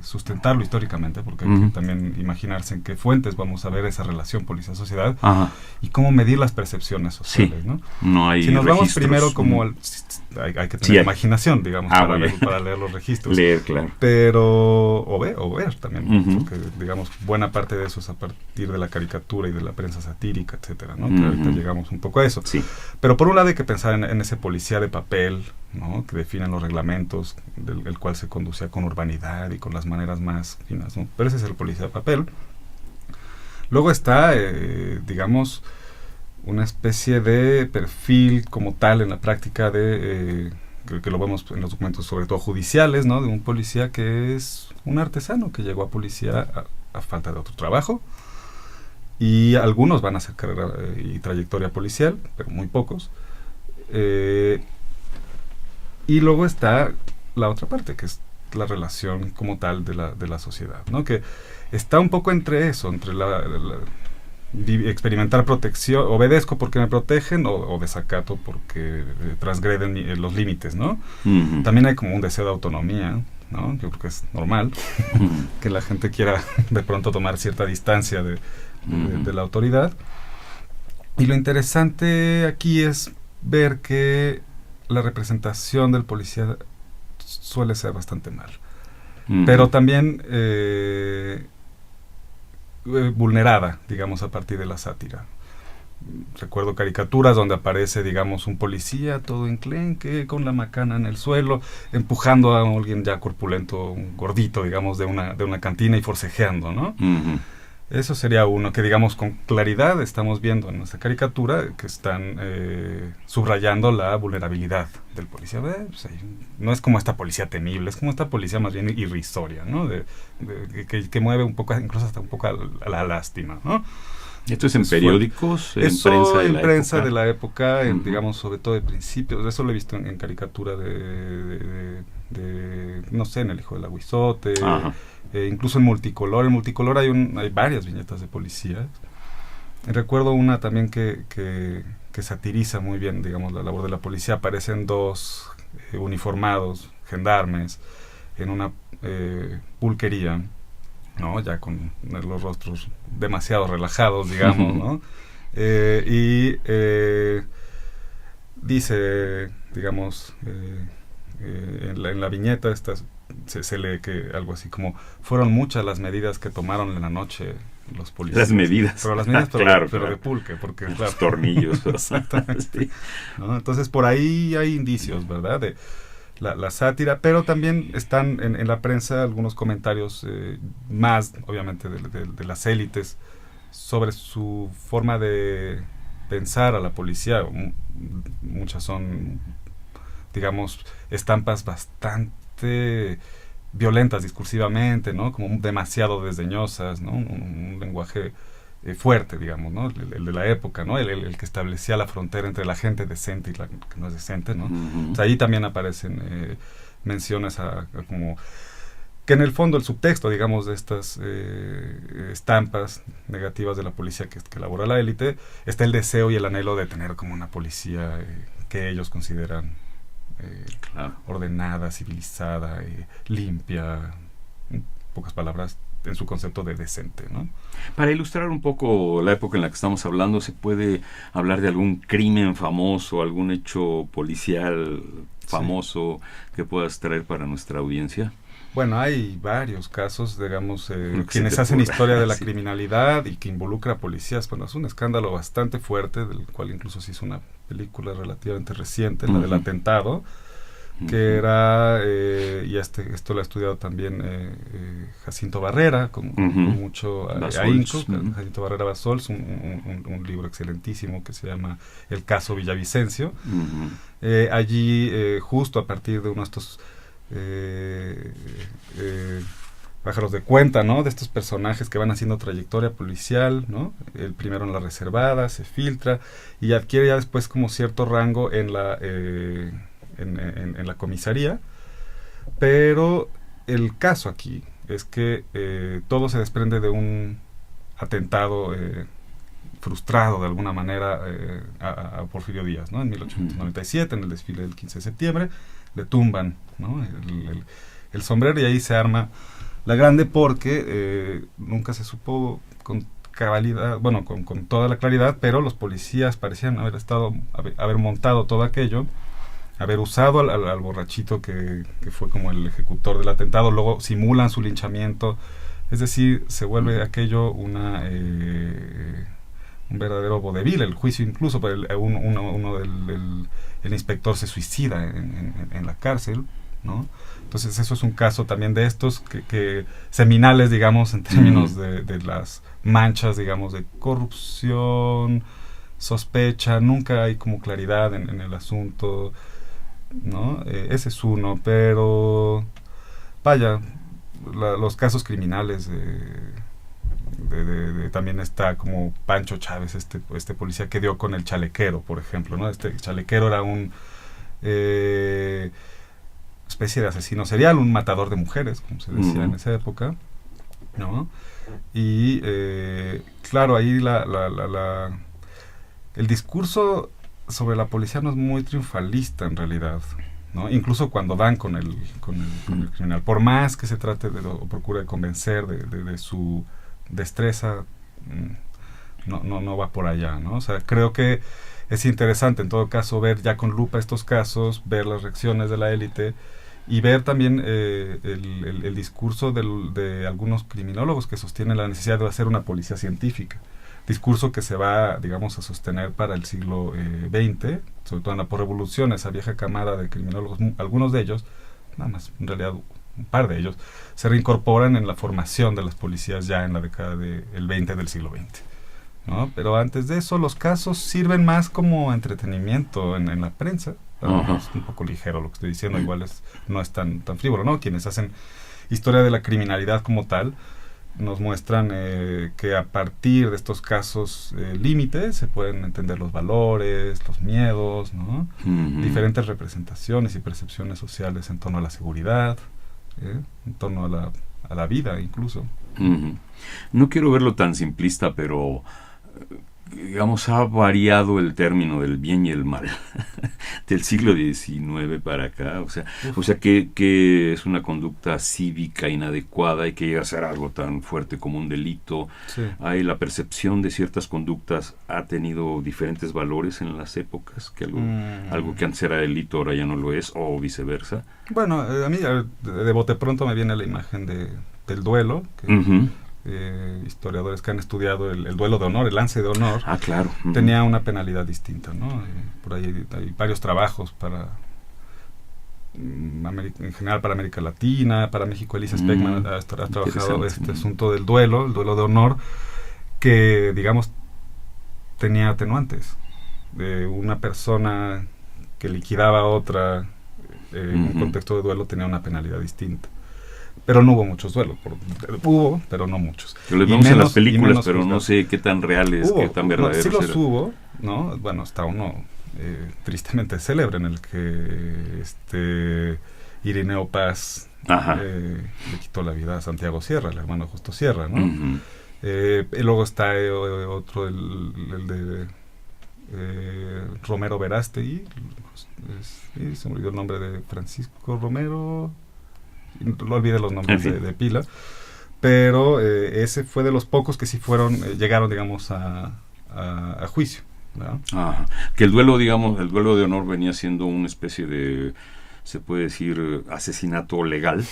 sustentarlo históricamente, porque hay que también imaginarse en qué fuentes vamos a ver esa relación policía-sociedad y cómo medir las percepciones sociales, ¿no? No hay si nos registros. Vamos primero como hay que tener imaginación, digamos, para leer los registros. Leer, claro. Pero, o ver también, porque, digamos, buena parte de eso es a partir de la caricatura y de la prensa satírica, etcétera, ¿no? Que ahorita llegamos un poco a eso. Sí. Pero por un lado hay que pensar en ese policía de papel, ¿no? Que definen los reglamentos, el cual se conducía con urbanidad y con las maneras más finas, ¿no? Pero ese es el policía de papel. Luego está, digamos, una especie de perfil como tal en la práctica de, que lo vemos en los documentos sobre todo judiciales, ¿no? De un policía que es un artesano que llegó a policía a falta de otro trabajo, y algunos van a hacer carrera y trayectoria policial, pero muy pocos. Y luego está la otra parte, que es la relación como tal de la sociedad, ¿no? Que está un poco entre eso, entre experimentar protección, obedezco porque me protegen, o desacato porque transgreden los límites, ¿no? También hay como un deseo de autonomía, ¿no? Yo creo que es normal que la gente quiera de pronto tomar cierta distancia de la autoridad. Y lo interesante aquí es ver que la representación del policía suele ser bastante mal, pero también vulnerada, digamos, a partir de la sátira. Recuerdo caricaturas donde aparece, digamos, un policía todo enclenque, con la macana en el suelo, empujando a alguien ya corpulento, un gordito, digamos, de una cantina y forcejeando, ¿no? Eso sería uno que, digamos, con claridad estamos viendo en nuestra caricatura que están subrayando la vulnerabilidad del policía. Pues no es como esta policía temible, es como esta policía más bien irrisoria, ¿no? Que mueve un poco, incluso hasta un poco a la lástima, ¿no? ¿Esto es en periódicos? En prensa de la época, digamos, sobre todo de principios. Eso lo he visto en caricatura de no sé, en El Hijo del Aguizote, incluso en Multicolor. En Multicolor hay varias viñetas de policías. Recuerdo una también que satiriza muy bien, digamos, la labor de la policía. Aparecen dos uniformados gendarmes en una pulquería, ¿no? Ya con los rostros demasiado relajados, digamos, ¿no? Dice, digamos, en la viñeta se lee que algo así como: fueron muchas las medidas que tomaron en la noche los policías. Las medidas. Pero las medidas, claro. De pulque, porque los claro, tornillos. Exactamente. ¿No? Entonces por ahí hay indicios, ¿verdad? De la sátira, pero también están en la prensa algunos comentarios más, obviamente, de las élites sobre su forma de pensar a la policía. Muchas son digamos, estampas bastante violentas discursivamente, ¿no? Como demasiado desdeñosas, ¿no? Un lenguaje fuerte, digamos, ¿no? El de la época, ¿no? El que establecía la frontera entre la gente decente y la que no es decente, ¿no? O sea, ahí también aparecen menciones a como que en el fondo el subtexto, digamos, de estas estampas negativas de la policía que elabora la élite, está el deseo y el anhelo de tener como una policía que ellos consideran ordenada, civilizada, limpia, en pocas palabras, en su concepto de decente, ¿no? Para ilustrar un poco la época en la que estamos hablando, ¿se puede hablar de algún crimen famoso, algún hecho policial famoso que puedas traer para nuestra audiencia? Bueno, hay varios casos, digamos, quienes hacen historia de la criminalidad y que involucra a policías. Bueno, es un escándalo bastante fuerte, del cual incluso se hizo una película relativamente reciente, la del atentado, que era, y esto lo ha estudiado también Jacinto Barrera, con mucho ahínco, Jacinto Barrera Basols, un libro excelentísimo que se llama El caso Villavicencio. Allí, justo a partir de uno de estos pájaros de cuenta, ¿no? De estos personajes que van haciendo trayectoria policial, ¿no? El primero en la reservada, se filtra y adquiere ya después como cierto rango en la en la comisaría, pero el caso aquí es que todo se desprende de un atentado frustrado de alguna manera a Porfirio Díaz, ¿no? En 1897, en el desfile del 15 de septiembre, le tumban, ¿no? el sombrero y ahí se arma la grande porque nunca se supo con cabalidad, bueno, con toda la claridad, pero los policías parecían haber montado todo aquello, haber usado al borrachito que fue como el ejecutor del atentado, luego simulan su linchamiento, es decir, se vuelve aquello un verdadero vodevil, el juicio incluso, pero el inspector se suicida en la cárcel, ¿no? Entonces eso es un caso también de estos que seminales, digamos, en términos de las manchas, digamos, de corrupción, sospecha, nunca hay como claridad en el asunto, ¿no? Ese es uno, pero vaya, los casos criminales también está como Pancho Chávez, este policía que dio con el chalequero, por ejemplo, ¿no? Este chalequero era un especie de asesino serial, un matador de mujeres, como se decía en esa época, ¿no? Y claro, ahí el discurso sobre la policía no es muy triunfalista en realidad, ¿no? Incluso cuando dan con el criminal, por más que se trate o procure convencer de su destreza, no va por allá, ¿no? O sea, creo que es interesante en todo caso ver ya con lupa estos casos, ver las reacciones de la élite y ver también el discurso de algunos criminólogos que sostienen la necesidad de hacer una policía científica, discurso que se va, digamos, a sostener para el siglo XX, sobre todo en la posrevolución, esa vieja camada de criminólogos, algunos de ellos, nada más, en realidad un par de ellos, se reincorporan en la formación de las policías ya en la década del 20 del siglo XX, ¿no? Pero antes de eso los casos sirven más como entretenimiento en la prensa. Es un poco ligero lo que estoy diciendo, igual no es tan frívolo, ¿no? Quienes hacen historia de la criminalidad como tal nos muestran que a partir de estos casos límites se pueden entender los valores, los miedos, ¿no? Diferentes representaciones y percepciones sociales en torno a la seguridad, en torno a la vida incluso. No quiero verlo tan simplista, pero digamos, ha variado el término del bien y el mal del siglo XIX para acá, o sea que es una conducta cívica inadecuada y que llega a ser algo tan fuerte como un delito. Hay la percepción de ciertas conductas ha tenido diferentes valores en las épocas, que algo que antes era delito ahora ya no lo es, o viceversa. Bueno, a mí de bote pronto me viene la imagen del duelo, que historiadores que han estudiado el duelo de honor, el lance de honor, claro, tenía una penalidad distinta, ¿no? Por ahí hay varios trabajos en general para América Latina, para México. Elisa Speckman ha trabajado este asunto del duelo, el duelo de honor, que digamos tenía atenuantes de una persona que liquidaba a otra en un contexto de duelo tenía una penalidad distinta. Pero no hubo muchos duelos, hubo, pero no muchos. Yo lo vemos en las películas, pero no sé qué tan reales, qué tan verdaderos. Sí los hubo, ¿no? Bueno, está uno tristemente célebre en el que Irineo Paz le quitó la vida a Santiago Sierra, el hermano de Justo Sierra, ¿no? Y luego está otro, el de Romero Verástegui, se me olvidó el nombre de Francisco Romero, no olvidé los nombres de pila, pero ese fue de los pocos que sí llegaron, digamos, a juicio, ¿no? Que el duelo, digamos, el duelo de honor venía siendo una especie de, se puede decir, asesinato legal.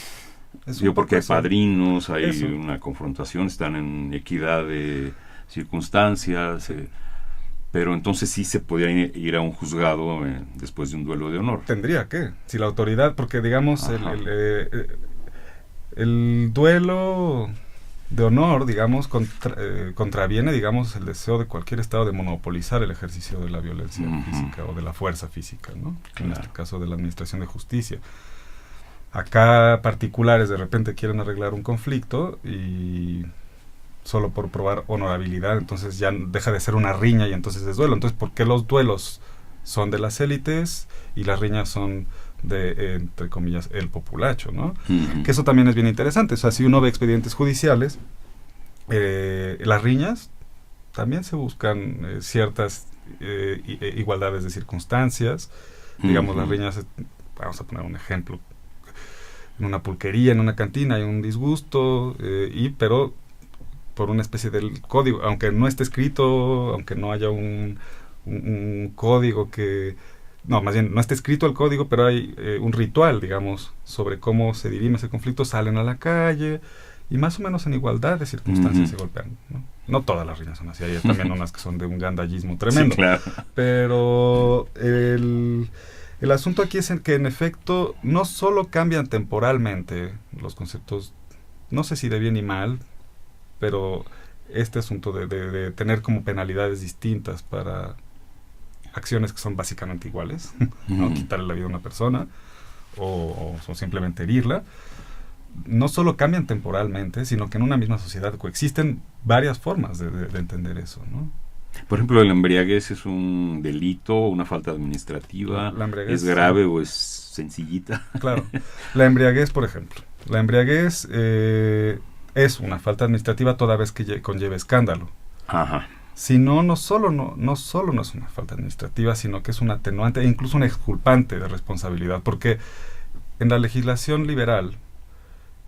Porque hay padrinos, hay una confrontación, están en equidad de circunstancias, pero entonces sí se podía ir a un juzgado después de un duelo de honor. Tendría que, si la autoridad, porque digamos el duelo de honor, digamos, contraviene, digamos, el deseo de cualquier estado de monopolizar el ejercicio de la violencia física o de la fuerza física, ¿no? En este caso de la administración de justicia. Acá particulares de repente quieren arreglar un conflicto y solo por probar honorabilidad, entonces ya deja de ser una riña y entonces es duelo. Entonces, ¿por qué los duelos son de las élites y las riñas son de, entre comillas, el populacho, ¿no? Que eso también es bien interesante. O sea, si uno ve expedientes judiciales, las riñas también se buscan ciertas igualdades de circunstancias. Digamos, las riñas, vamos a poner un ejemplo, en una pulquería, en una cantina hay un disgusto, pero por una especie del código, aunque no esté escrito, aunque no haya un código que... No, más bien, no está escrito el código, pero hay un ritual, digamos, sobre cómo se dirime ese conflicto, salen a la calle y más o menos en igualdad de circunstancias se golpean, ¿no? No todas las riñas son así, hay también unas que son de un gandallismo tremendo. Sí, claro. Pero el asunto aquí es que en efecto no solo cambian temporalmente los conceptos, no sé si de bien y mal, pero este asunto de tener como penalidades distintas para acciones que son básicamente iguales, ¿no? Quitarle la vida a una persona o simplemente herirla, no solo cambian temporalmente, sino que en una misma sociedad coexisten varias formas de entender eso, ¿no? Por ejemplo, ¿el embriaguez es un delito, una falta administrativa? ¿Es grave o es sencillita? Claro. La embriaguez, por ejemplo. La embriaguez es una falta administrativa toda vez que conlleve escándalo. Si no solo no es una falta administrativa, sino que es un atenuante e incluso un exculpante de responsabilidad, porque en la legislación liberal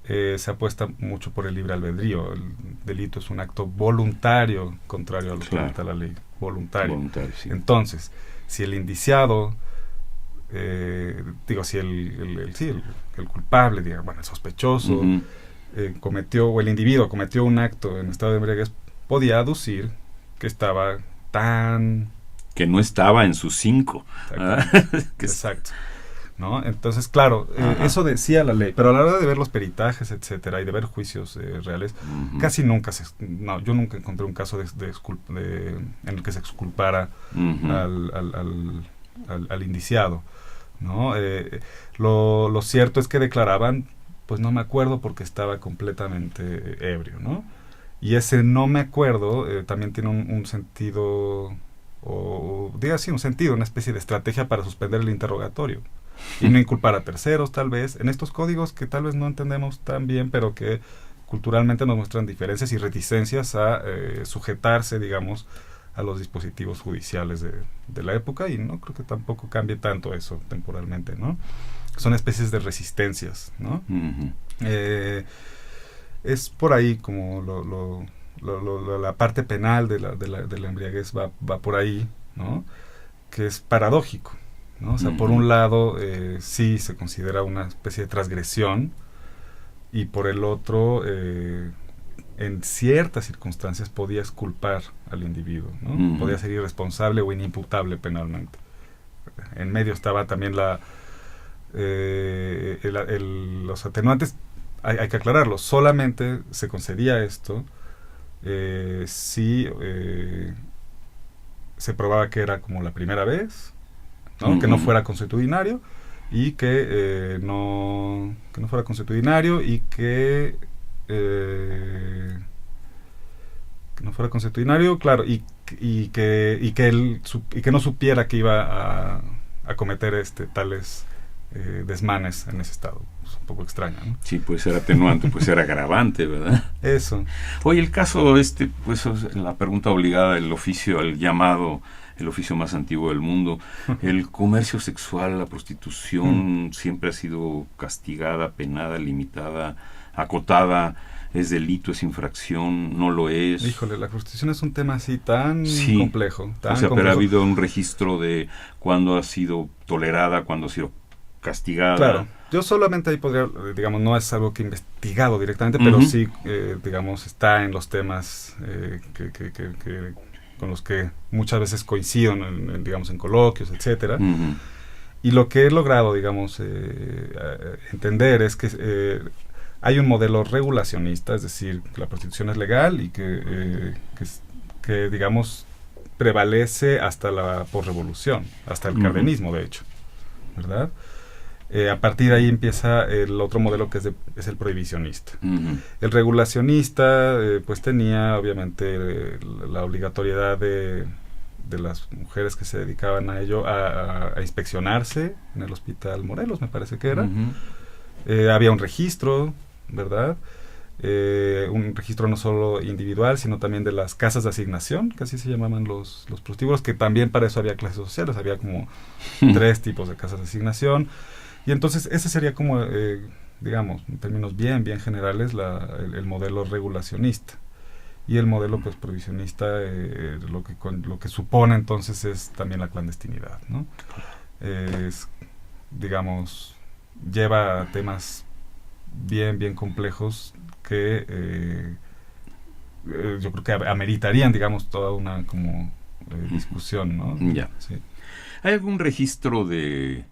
se apuesta mucho por el libre albedrío. El delito es un acto voluntario, contrario a lo que limita la ley. Voluntario, sí. Entonces, si el indiciado, si el culpable, digamos, bueno, el sospechoso, cometió, o el individuo cometió un acto en estado de embriaguez, podía aducir que estaba que no estaba en sus 5. Exacto. ¿No? Entonces, claro, eso decía la ley, pero a la hora de ver los peritajes, etcétera, y de ver juicios reales, casi nunca yo nunca encontré un caso en el que se exculpara al indiciado, ¿no? Lo cierto es que declaraban, pues no me acuerdo porque estaba completamente ebrio, ¿no? Y ese no me acuerdo también tiene un sentido, o diga así, un sentido, una especie de estrategia para suspender el interrogatorio y no inculpar a terceros, tal vez, en estos códigos que tal vez no entendemos tan bien, pero que culturalmente nos muestran diferencias y reticencias a sujetarse, digamos, a los dispositivos judiciales de la época, y no creo que tampoco cambie tanto eso temporalmente, ¿no? Son especies de resistencias, ¿no? Es por ahí como la parte penal de la embriaguez va por ahí, ¿no? Que es paradójico, ¿no? O sea, por un lado sí se considera una especie de transgresión, y por el otro en ciertas circunstancias podías culpar al individuo, ¿no? Podía ser irresponsable o inimputable penalmente. En medio estaba también los atenuantes. Hay que aclararlo, solamente se concedía esto si se probaba que era como la primera vez, ¿no? Que no fuera consuetudinario, y que no fuera consuetudinario y que no fuera consuetudinario, claro, y que no supiera que iba a cometer tales desmanes en ese estado. Es un poco extraño, ¿no? Sí, puede ser atenuante, puede ser agravante, ¿verdad? Eso. Oye, el caso pues la pregunta obligada, el oficio, el llamado, el oficio más antiguo del mundo, el comercio sexual, la prostitución siempre ha sido castigada, penada, limitada, acotada. ¿Es delito, es infracción, no lo es? Híjole, la prostitución es un tema así tan complejo. Tan complejo. Pero ha habido un registro de cuándo ha sido tolerada, cuándo ha sido castigada. Claro, yo solamente ahí podría, digamos, no es algo que he investigado directamente, pero sí, digamos, está en los temas que con los que muchas veces coincido, digamos, en coloquios, etcétera. Y lo que he logrado, digamos, entender es que hay un modelo regulacionista, es decir, que la prostitución es legal y que digamos, prevalece hasta la posrevolución, hasta el cardenismo, de hecho, ¿verdad? A partir de ahí empieza el otro modelo que es el prohibicionista. El regulacionista pues tenía obviamente la obligatoriedad de las mujeres que se dedicaban a ello a inspeccionarse en el Hospital Morelos, me parece que era. Había un registro, ¿verdad? Un registro no solo individual, sino también de las casas de asignación, que así se llamaban los prostíbulos, que también para eso había clases sociales, había como 3 tipos de casas de asignación. Y entonces ese sería como, digamos, en términos bien generales, el modelo regulacionista. Y el modelo pues prohibicionista, lo que supone entonces es también la clandestinidad, ¿no? Digamos, lleva a temas bien complejos que yo creo que ameritarían, digamos, toda una como discusión, ¿no? Ya. Sí. ¿Hay algún registro de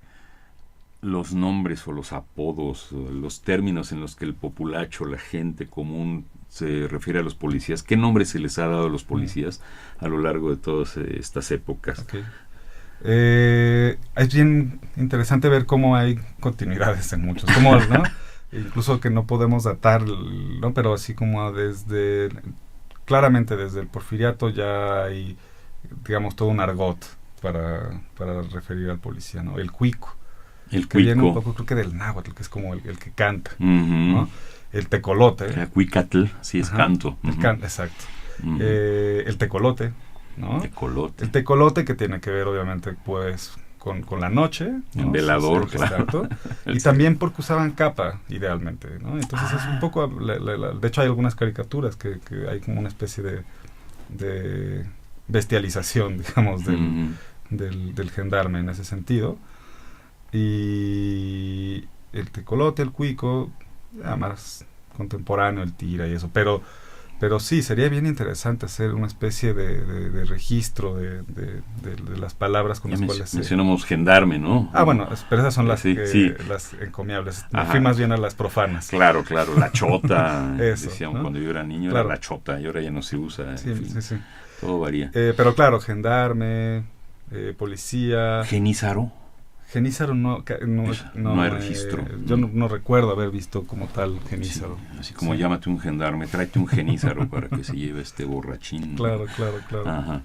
los nombres o los apodos, o los términos en los que el populacho, la gente común, se refiere a los policías? ¿Qué nombre se les ha dado a los policías a lo largo de todas estas épocas? Okay. Es bien interesante ver cómo hay continuidades en muchos, como, ¿no? Incluso que no podemos datar, ¿no? Pero así como claramente desde el porfiriato ya hay, digamos, todo un argot para referir al policía, ¿no? El cuico. El que viene un poco, creo que del náhuatl, que es como el que canta, ¿no? El tecolote. El cuicatl, sí, es canto. Exacto. El tecolote, ¿no? Tecolote. El tecolote, que tiene que ver, obviamente, pues, con la noche, ¿no? El velador, claro. Y también porque usaban capa, idealmente, ¿no? Entonces es un poco, de hecho hay algunas caricaturas que hay como una especie de bestialización, digamos, del gendarme en ese sentido. Y el tecolote, el cuico, más contemporáneo, el tira y eso, pero sí, sería bien interesante hacer una especie de registro de las palabras con las cuales mencionamos gendarme, ¿no? Bueno, pero esas son las las encomiables. Me fui más bien a las profanas. Claro, la chota. Eso, decíamos, ¿no? Cuando yo era niño era la chota, y ahora ya no se usa. Sí. Todo varía. Pero claro, gendarme, policía. ¿Genízaro? Genízaro no hay registro. Yo no recuerdo haber visto como tal genízaro. Sí, así como llámate un gendarme, tráete un genízaro para que se lleve este borrachín. Claro. Ajá.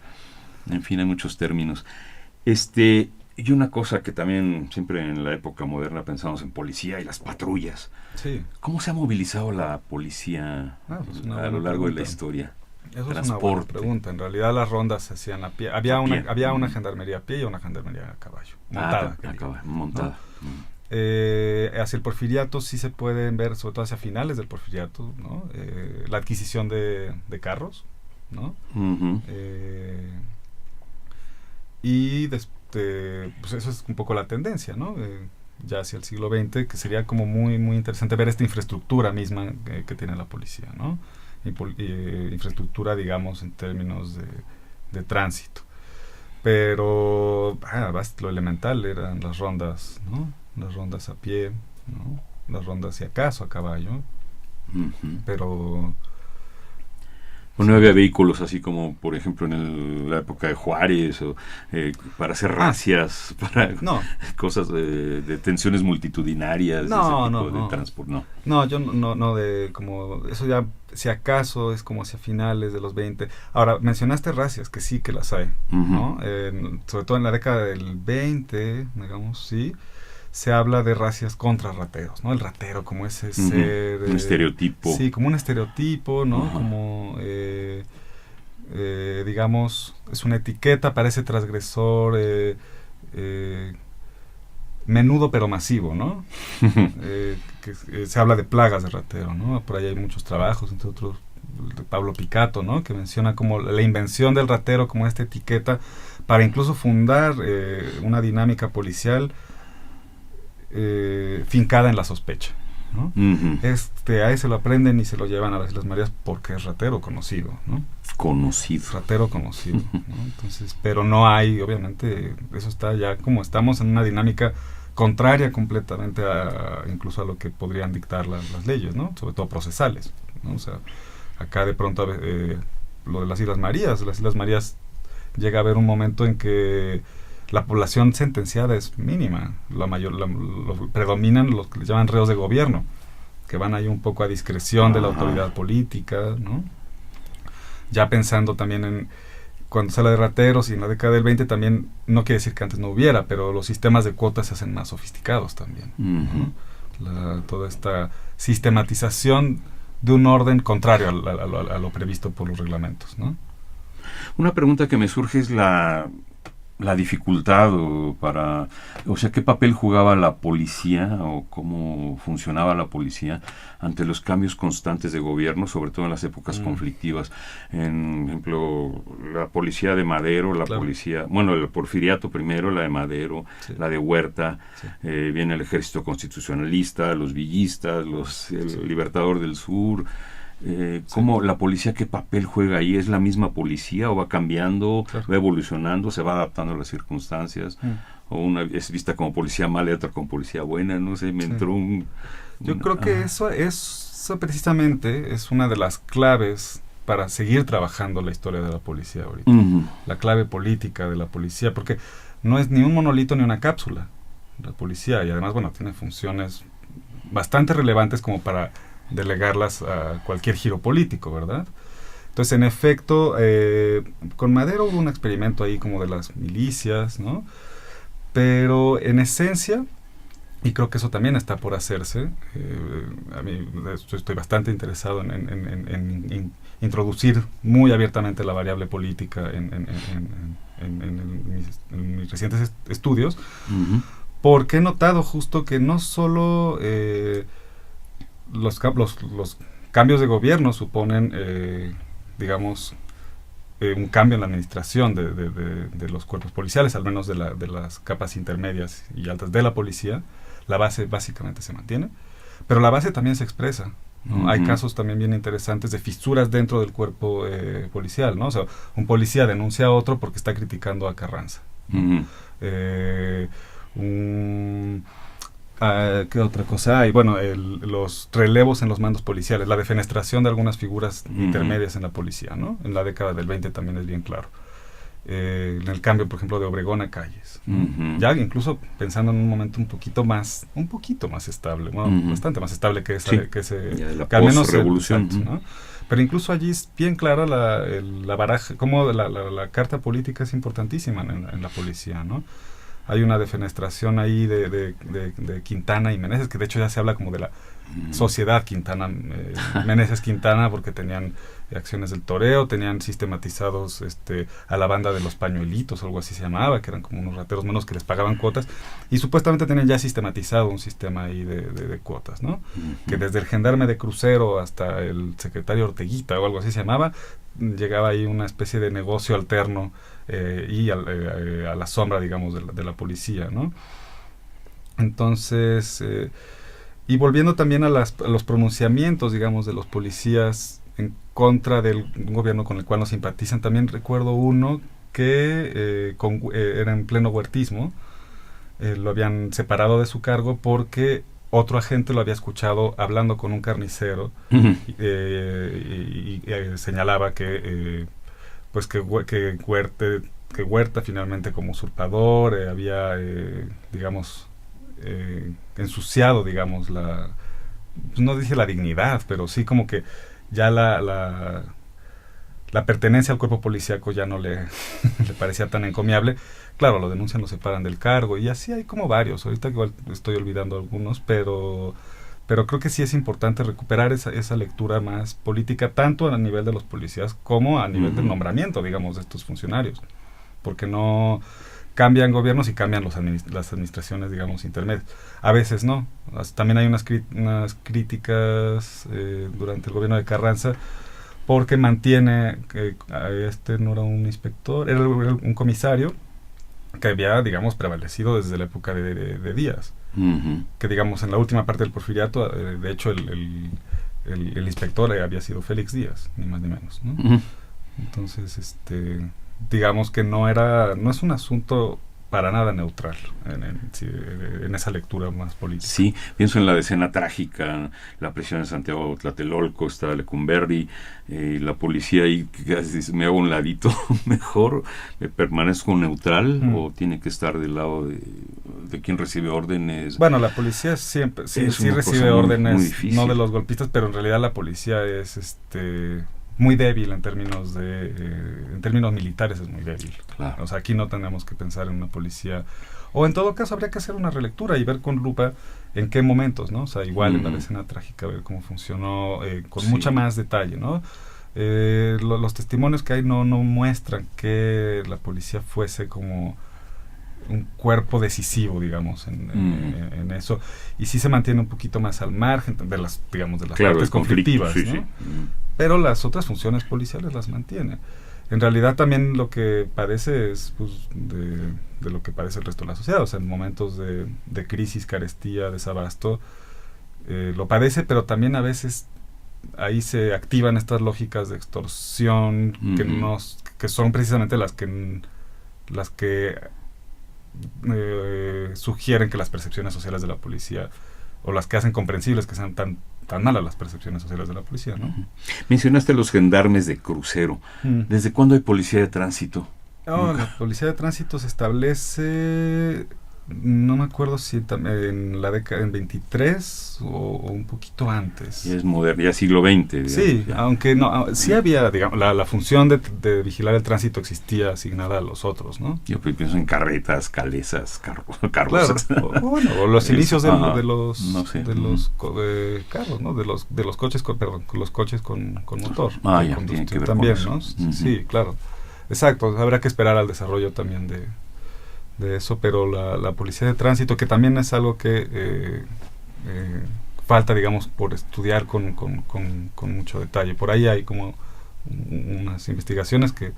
En fin, hay muchos términos. Y una cosa que también siempre en la época moderna pensamos en policía y las patrullas. Sí. ¿Cómo se ha movilizado la policía a lo largo de la historia? Eso es una buena pregunta. En realidad las rondas se hacían a pie. Había una gendarmería a pie y una gendarmería a caballo. Montada. Hacia el porfiriato sí se pueden ver, sobre todo hacia finales del porfiriato, ¿no? La adquisición de carros, ¿no? Y pues eso es un poco la tendencia, ¿no? Ya hacia el siglo XX, que sería como muy interesante ver esta infraestructura misma que tiene la policía, ¿no? Infraestructura, digamos, en términos de tránsito. Pero lo elemental eran las rondas, ¿no? Las rondas a pie, ¿no? Las rondas, si acaso, a caballo. Pero O no había vehículos así como, por ejemplo, en la época de Juárez, o para hacer racias, para cosas de tensiones multitudinarias, no, ese tipo no, de transporte, no. No, yo no de como, eso ya, si acaso, es como hacia finales de los 20. Ahora, mencionaste racias, que sí que las hay, ¿no? Sobre todo en la década del 20, digamos, sí, se habla de racias contra rateros, ¿no? El ratero como ese ser... un estereotipo. Sí, como un estereotipo, ¿no? Como, digamos, es una etiqueta para ese transgresor menudo pero masivo, ¿no? Se habla de plagas de ratero, ¿no? Por ahí hay muchos trabajos, entre otros de Pablo Picato, ¿no? Que menciona como la invención del ratero como esta etiqueta para incluso fundar una dinámica policial fincada en la sospecha, ¿no? A ese lo aprenden y se lo llevan a las Islas Marías porque es ratero conocido, ¿no? Ratero conocido, ¿no? Entonces, pero no hay, obviamente, eso está ya como estamos en una dinámica contraria completamente incluso a lo que podrían dictar las leyes, ¿no? Sobre todo procesales, ¿no? O sea, acá de pronto lo de las Islas Marías llega a haber un momento en que la población sentenciada es mínima, predominan los que le llaman reos de gobierno, que van ahí un poco a discreción de la autoridad política, ¿no? Ya pensando también en cuando se habla de rateros y en la década del 20 también, no quiere decir que antes no hubiera, pero los sistemas de cuotas se hacen más sofisticados también, ¿no? Toda esta sistematización de un orden contrario a lo previsto por los reglamentos, ¿no? Una pregunta que me surge es la dificultad o sea, ¿qué papel jugaba la policía o cómo funcionaba la policía ante los cambios constantes de gobierno, sobre todo en las épocas conflictivas? En ejemplo, la policía de Madero, policía, bueno, el Porfiriato primero, la de Madero, la de Huerta, viene el ejército constitucionalista, los villistas, el Libertador del Sur. ¿Cómo la policía, qué papel juega ahí? ¿Es la misma policía o va cambiando, va evolucionando, se va adaptando a las circunstancias? ¿O una es vista como policía mala y otra como policía buena? No sé, me entró Yo creo que eso precisamente es una de las claves para seguir trabajando la historia de la policía ahorita. La clave política de la policía, porque no es ni un monolito ni una cápsula la policía, y además, bueno, tiene funciones bastante relevantes como para delegarlas a cualquier giro político, ¿verdad? Entonces, en efecto, con Madero hubo un experimento ahí como de las milicias, ¿no? Pero en esencia, y creo que eso también está por hacerse, a mí estoy bastante interesado en introducir muy abiertamente la variable política en mis recientes estudios, porque he notado justo que no solo los cambios de gobierno suponen, digamos, un cambio en la administración de los cuerpos policiales, al menos de las capas intermedias y altas de la policía. La base básicamente se mantiene, pero la base también se expresa, ¿no? Hay casos también bien interesantes de fisuras dentro del cuerpo policial, ¿no? O sea, un policía denuncia a otro porque está criticando a Carranza, ¿no? ¿Qué otra cosa hay? Bueno, los relevos en los mandos policiales, la defenestración de algunas figuras intermedias en la policía, ¿no? En la década del 20 también es bien claro. En el cambio, por ejemplo, de Obregón a Calles. Ya incluso pensando en un momento un poquito más estable, bueno, bastante más estable que ese que al menos revolución, ¿no? Pero incluso allí es bien clara la baraja, como la carta política es importantísima en la policía, ¿no? Hay una defenestración ahí de Quintana y Meneses, que de hecho ya se habla como de la sociedad Quintana, Meneses Quintana, porque tenían acciones del toreo, tenían sistematizados a la banda de los pañuelitos, algo así se llamaba, que eran como unos rateros menos que les pagaban cuotas, y supuestamente tenían ya sistematizado un sistema ahí de cuotas, ¿no? Que desde el gendarme de crucero hasta el secretario Orteguita o algo así se llamaba, llegaba ahí una especie de negocio alterno y a la sombra, digamos, de la policía, ¿no? Entonces, y volviendo también a los pronunciamientos, digamos, de los policías en contra del gobierno con el cual no simpatizan, también recuerdo uno que era en pleno huertismo, lo habían separado de su cargo porque otro agente lo había escuchado hablando con un carnicero y señalaba que pues que Huerta finalmente como usurpador había digamos ensuciado, digamos, pues no dice la dignidad, pero sí como que ya la pertenencia al cuerpo policíaco ya no le parecía tan encomiable. Claro, lo denuncian, lo separan del cargo, y así hay como varios. Ahorita igual estoy olvidando algunos, pero creo que sí es importante recuperar esa lectura más política, tanto a nivel de los policías como a nivel del nombramiento, digamos, de estos funcionarios. Porque no cambian gobiernos y cambian las administraciones, digamos, intermedias. A veces no. También hay unas críticas durante el gobierno de Carranza, porque mantiene que no era un inspector, era un comisario que había, digamos, prevalecido desde la época de Díaz. Que, digamos, en la última parte del porfiriato, de hecho, el inspector había sido Félix Díaz, ni más ni menos, ¿no? Entonces, digamos que no es un asunto para nada neutral en esa lectura más política. Sí, pienso en la escena trágica, la prisión en Santiago Tlatelolco, está Lecumberri, la policía ahí, me hago un ladito mejor, me permanezco neutral o tiene que estar del lado de quien recibe órdenes. Bueno, la policía siempre sí recibe órdenes, muy no de los golpistas, pero en realidad la policía es muy débil en términos militares, es muy débil. Claro. O sea, aquí no tenemos que pensar en una policía, o en todo caso habría que hacer una relectura y ver con lupa en qué momentos, ¿no? O sea, igual en la escena trágica, ver cómo funcionó con mucha más detalle, ¿no? Los testimonios que hay no muestran que la policía fuese como un cuerpo decisivo, digamos, en eso, y sí se mantiene un poquito más al margen de las, digamos, de las partes conflictivas, ¿no? Sí. Pero las otras funciones policiales las mantiene. En realidad también lo que padece es pues, de lo que padece el resto de la sociedad. O sea, en momentos de crisis, carestía, desabasto, lo padece, pero también a veces ahí se activan estas lógicas de extorsión que son precisamente las que sugieren que las percepciones sociales de la policía, o las que hacen comprensibles que sean tan malas las percepciones sociales de la policía, ¿no? Mencionaste los gendarmes de crucero. ¿Desde cuándo hay policía de tránsito? La policía de tránsito se establece, no me acuerdo si en la década en 23 o un poquito antes. Y es moderno, ya siglo XX. Digamos, sí, ya. Aunque no, sí había, digamos, la función de vigilar el tránsito existía asignada a los otros, ¿no? Yo pienso en carretas, calesas, carros. Claro, o los inicios de los carros, ¿no? De los coches con motor. Ya tiene que ver también, con ¿no? eso. Sí, claro. Exacto, habrá que esperar al desarrollo también de eso, pero la policía de tránsito, que también es algo que falta, digamos, por estudiar con mucho detalle. Por ahí hay como unas investigaciones que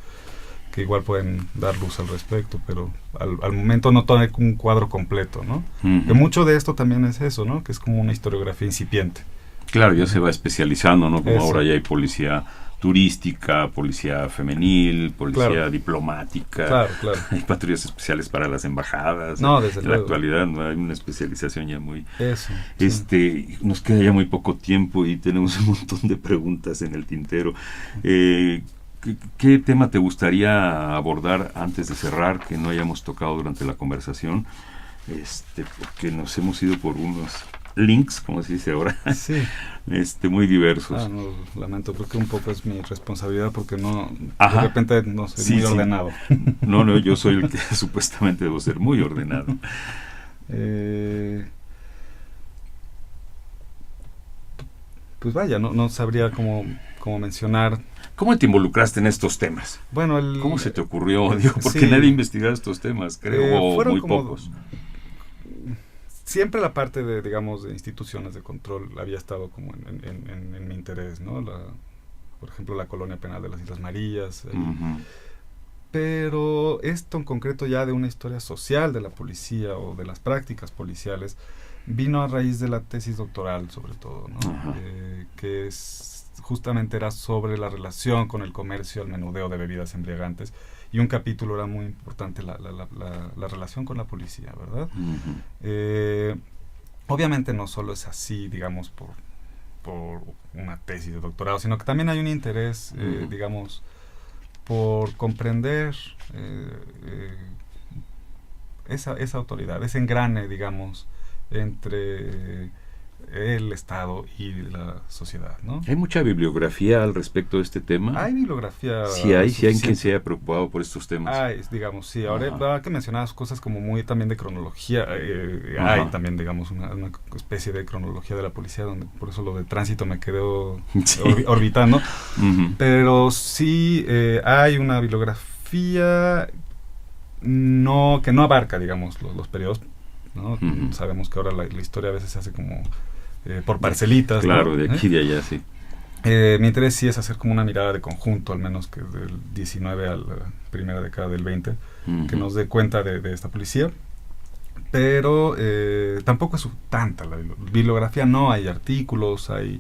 igual pueden dar luz al respecto, pero al momento no todo hay un cuadro completo, ¿no? Que mucho de esto también es eso, ¿no? Que es como una historiografía incipiente. Claro, ya se va especializando, ¿no? Como ahora ya hay policía turística, policía femenil, policía diplomática, claro. Hay patrullas especiales para las embajadas. No, desde luego. En la actualidad no hay una especialización ya muy... Eso. Nos queda ya muy poco tiempo y tenemos un montón de preguntas en el tintero. ¿Qué tema te gustaría abordar antes de cerrar que no hayamos tocado durante la conversación? Porque nos hemos ido por unos links, como se dice ahora, sí. Muy diversos. No, lamento, creo que un poco es mi responsabilidad porque de repente no soy muy ordenado. No, yo soy el que supuestamente debo ser muy ordenado. Pues vaya, no sabría cómo mencionar. ¿Cómo te involucraste en estos temas? Bueno, ¿cómo se te ocurrió? Porque nadie investigaba estos temas, creo, o muy pocos. Siempre la parte de instituciones de control había estado como en mi interés, ¿no? Por ejemplo, la colonia penal de las Islas Marías. Pero esto en concreto ya de una historia social de la policía o de las prácticas policiales vino a raíz de la tesis doctoral, sobre todo, ¿no? Que justamente era sobre la relación con el comercio al menudeo de bebidas embriagantes, y un capítulo era muy importante la relación con la policía, ¿verdad? obviamente no solo es así, digamos, por una tesis de doctorado, sino que también hay un interés, digamos, por comprender esa autoridad, ese engrane, digamos, entre el Estado y la sociedad, ¿no? ¿Hay mucha bibliografía al respecto de este tema? Hay bibliografía. Sí hay quien se haya preocupado por estos temas. Hay, digamos, sí. Ahora que mencionabas cosas como muy también de cronología, hay también, digamos, una especie de cronología de la policía, donde por eso lo de tránsito me quedó orbitando. Pero sí hay una bibliografía que no abarca, digamos, los periodos, ¿no? Sabemos que ahora la historia a veces se hace como por parcelitas. Claro, ¿no? De aquí y de allá, sí. Mi interés sí es hacer como una mirada de conjunto, al menos que del 19 a la primera década del 20, que nos dé cuenta de esta policía. Pero tampoco es tanta la bibliografía, no hay artículos, hay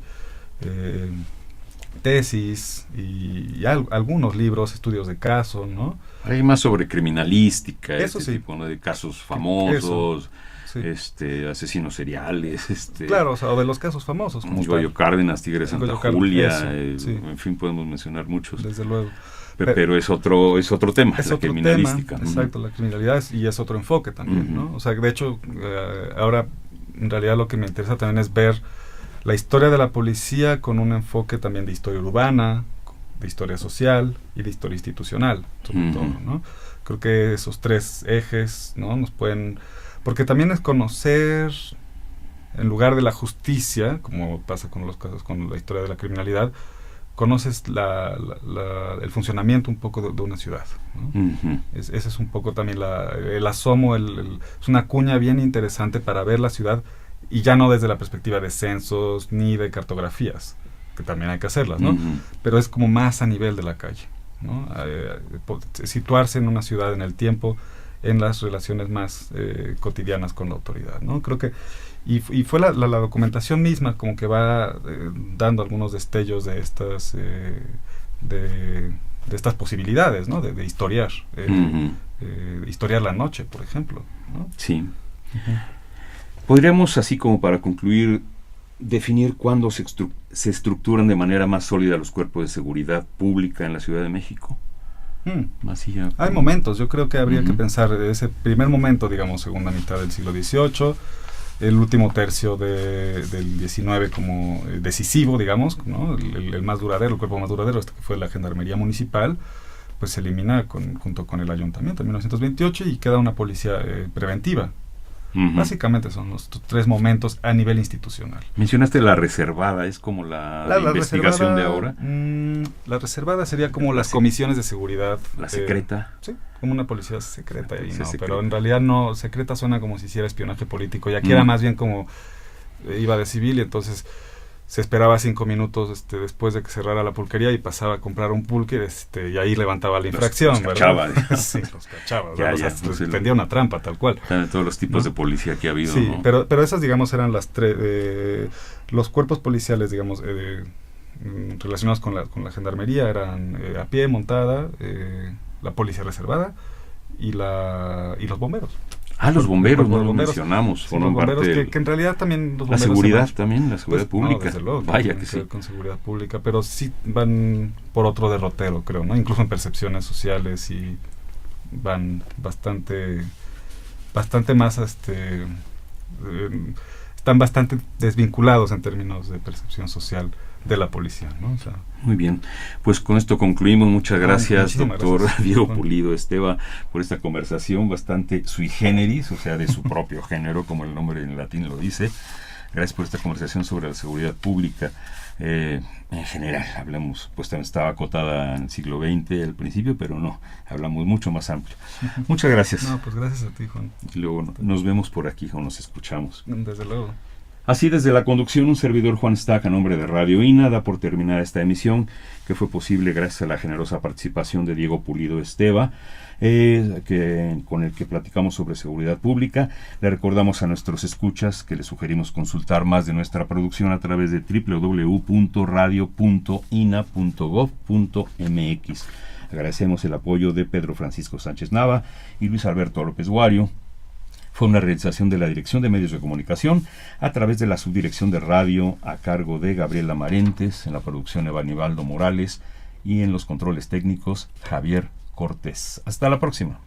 tesis y algunos libros, estudios de caso, ¿no? Hay más sobre criminalística, eso sí, tipo, ¿no? De casos famosos, sí. Asesinos seriales, claro, o sea, o de los casos famosos, como Goyo Cárdenas, Tigre de Santa Julia, sí. En fin, podemos mencionar muchos. Desde luego. Pero es otro tema, es la otro criminalística. Tema, exacto, la criminalidad y es otro enfoque también, ¿no? O sea, de hecho, ahora en realidad lo que me interesa también es ver la historia de la policía con un enfoque también de historia urbana, de historia social y de historia institucional, sobre todo, ¿no? Creo que esos tres ejes, ¿no? Nos pueden... Porque también es conocer, en lugar de la justicia, como pasa con los casos, con la historia de la criminalidad, conoces el funcionamiento un poco de una ciudad, ¿no? Ese es un poco también el asomo, es una cuña bien interesante para ver la ciudad, y ya no desde la perspectiva de censos ni de cartografías, que también hay que hacerlas, ¿no? Pero es como más a nivel de la calle, ¿no? Situarse en una ciudad en el tiempo, en las relaciones más cotidianas con la autoridad, ¿no? Creo que y fue la documentación misma como que va dando algunos destellos de estas de estas posibilidades, ¿no? De historiar, historiar la noche, por ejemplo, ¿no? Sí. Podríamos, así como para concluir, definir cuándo se estructuran de manera más sólida los cuerpos de seguridad pública en la Ciudad de México. Hay momentos, yo creo que habría que pensar ese primer momento, digamos, segunda mitad del siglo XVIII, el último tercio del XIX como decisivo, digamos, ¿no? El más duradero, el cuerpo más duradero, que fue la Gendarmería Municipal, pues se elimina junto con el Ayuntamiento en 1928 y queda una policía preventiva. Básicamente son los tres momentos a nivel institucional. Mencionaste la reservada, ¿es como la investigación de ahora? La reservada sería como las comisiones de seguridad. ¿La secreta? Sí, como una policía secreta. Secreta. Pero en realidad no, secreta suena como si hiciera espionaje político, y aquí era más bien como iba de civil, y entonces se esperaba 5 minutos después de que cerrara la pulquería y pasaba a comprar un pulque, y ahí levantaba la infracción. Los cachaba, sí, los cachaba. Tendía una trampa, tal cual. De todos los tipos de policía que ha habido. Sí, ¿no? pero esas, digamos, eran los cuerpos policiales, digamos, relacionados con la gendarmería, eran a pie, montada, la policía reservada y los bomberos. Los bomberos, no los mencionamos. Sí, los bomberos que en realidad también... Los bomberos la seguridad pública. No, desde luego, vaya que sí. Con seguridad pública, pero sí van por otro derrotero, creo, ¿no? Incluso en percepciones sociales, y van bastante más, están bastante desvinculados en términos de percepción social de la policía, ¿no? O sea, muy bien, pues con esto concluimos. Muchas gracias, doctor Diego Pulido Esteva, por esta conversación bastante sui generis, o sea, de su propio género, como el nombre en latín lo dice. Gracias por esta conversación sobre la seguridad pública. En general, hablamos, pues también estaba acotada en el siglo XX al principio, pero no, hablamos mucho más amplio. Muchas gracias. No, pues gracias a ti, Juan. Y luego nos vemos por aquí o nos escuchamos. Desde luego. Así, desde la conducción, un servidor, Juan Stack, a nombre de Radio INA, da por terminada esta emisión, que fue posible gracias a la generosa participación de Diego Pulido Esteva, con el que platicamos sobre seguridad pública. Le recordamos a nuestros escuchas que les sugerimos consultar más de nuestra producción a través de www.radio.ina.gov.mx. Agradecemos el apoyo de Pedro Francisco Sánchez Nava y Luis Alberto López Guario. Fue una realización de la Dirección de Medios de Comunicación a través de la Subdirección de Radio a cargo de Gabriela Marentes, en la producción Evanibaldo Morales y en los controles técnicos Javier Cortés. Hasta la próxima.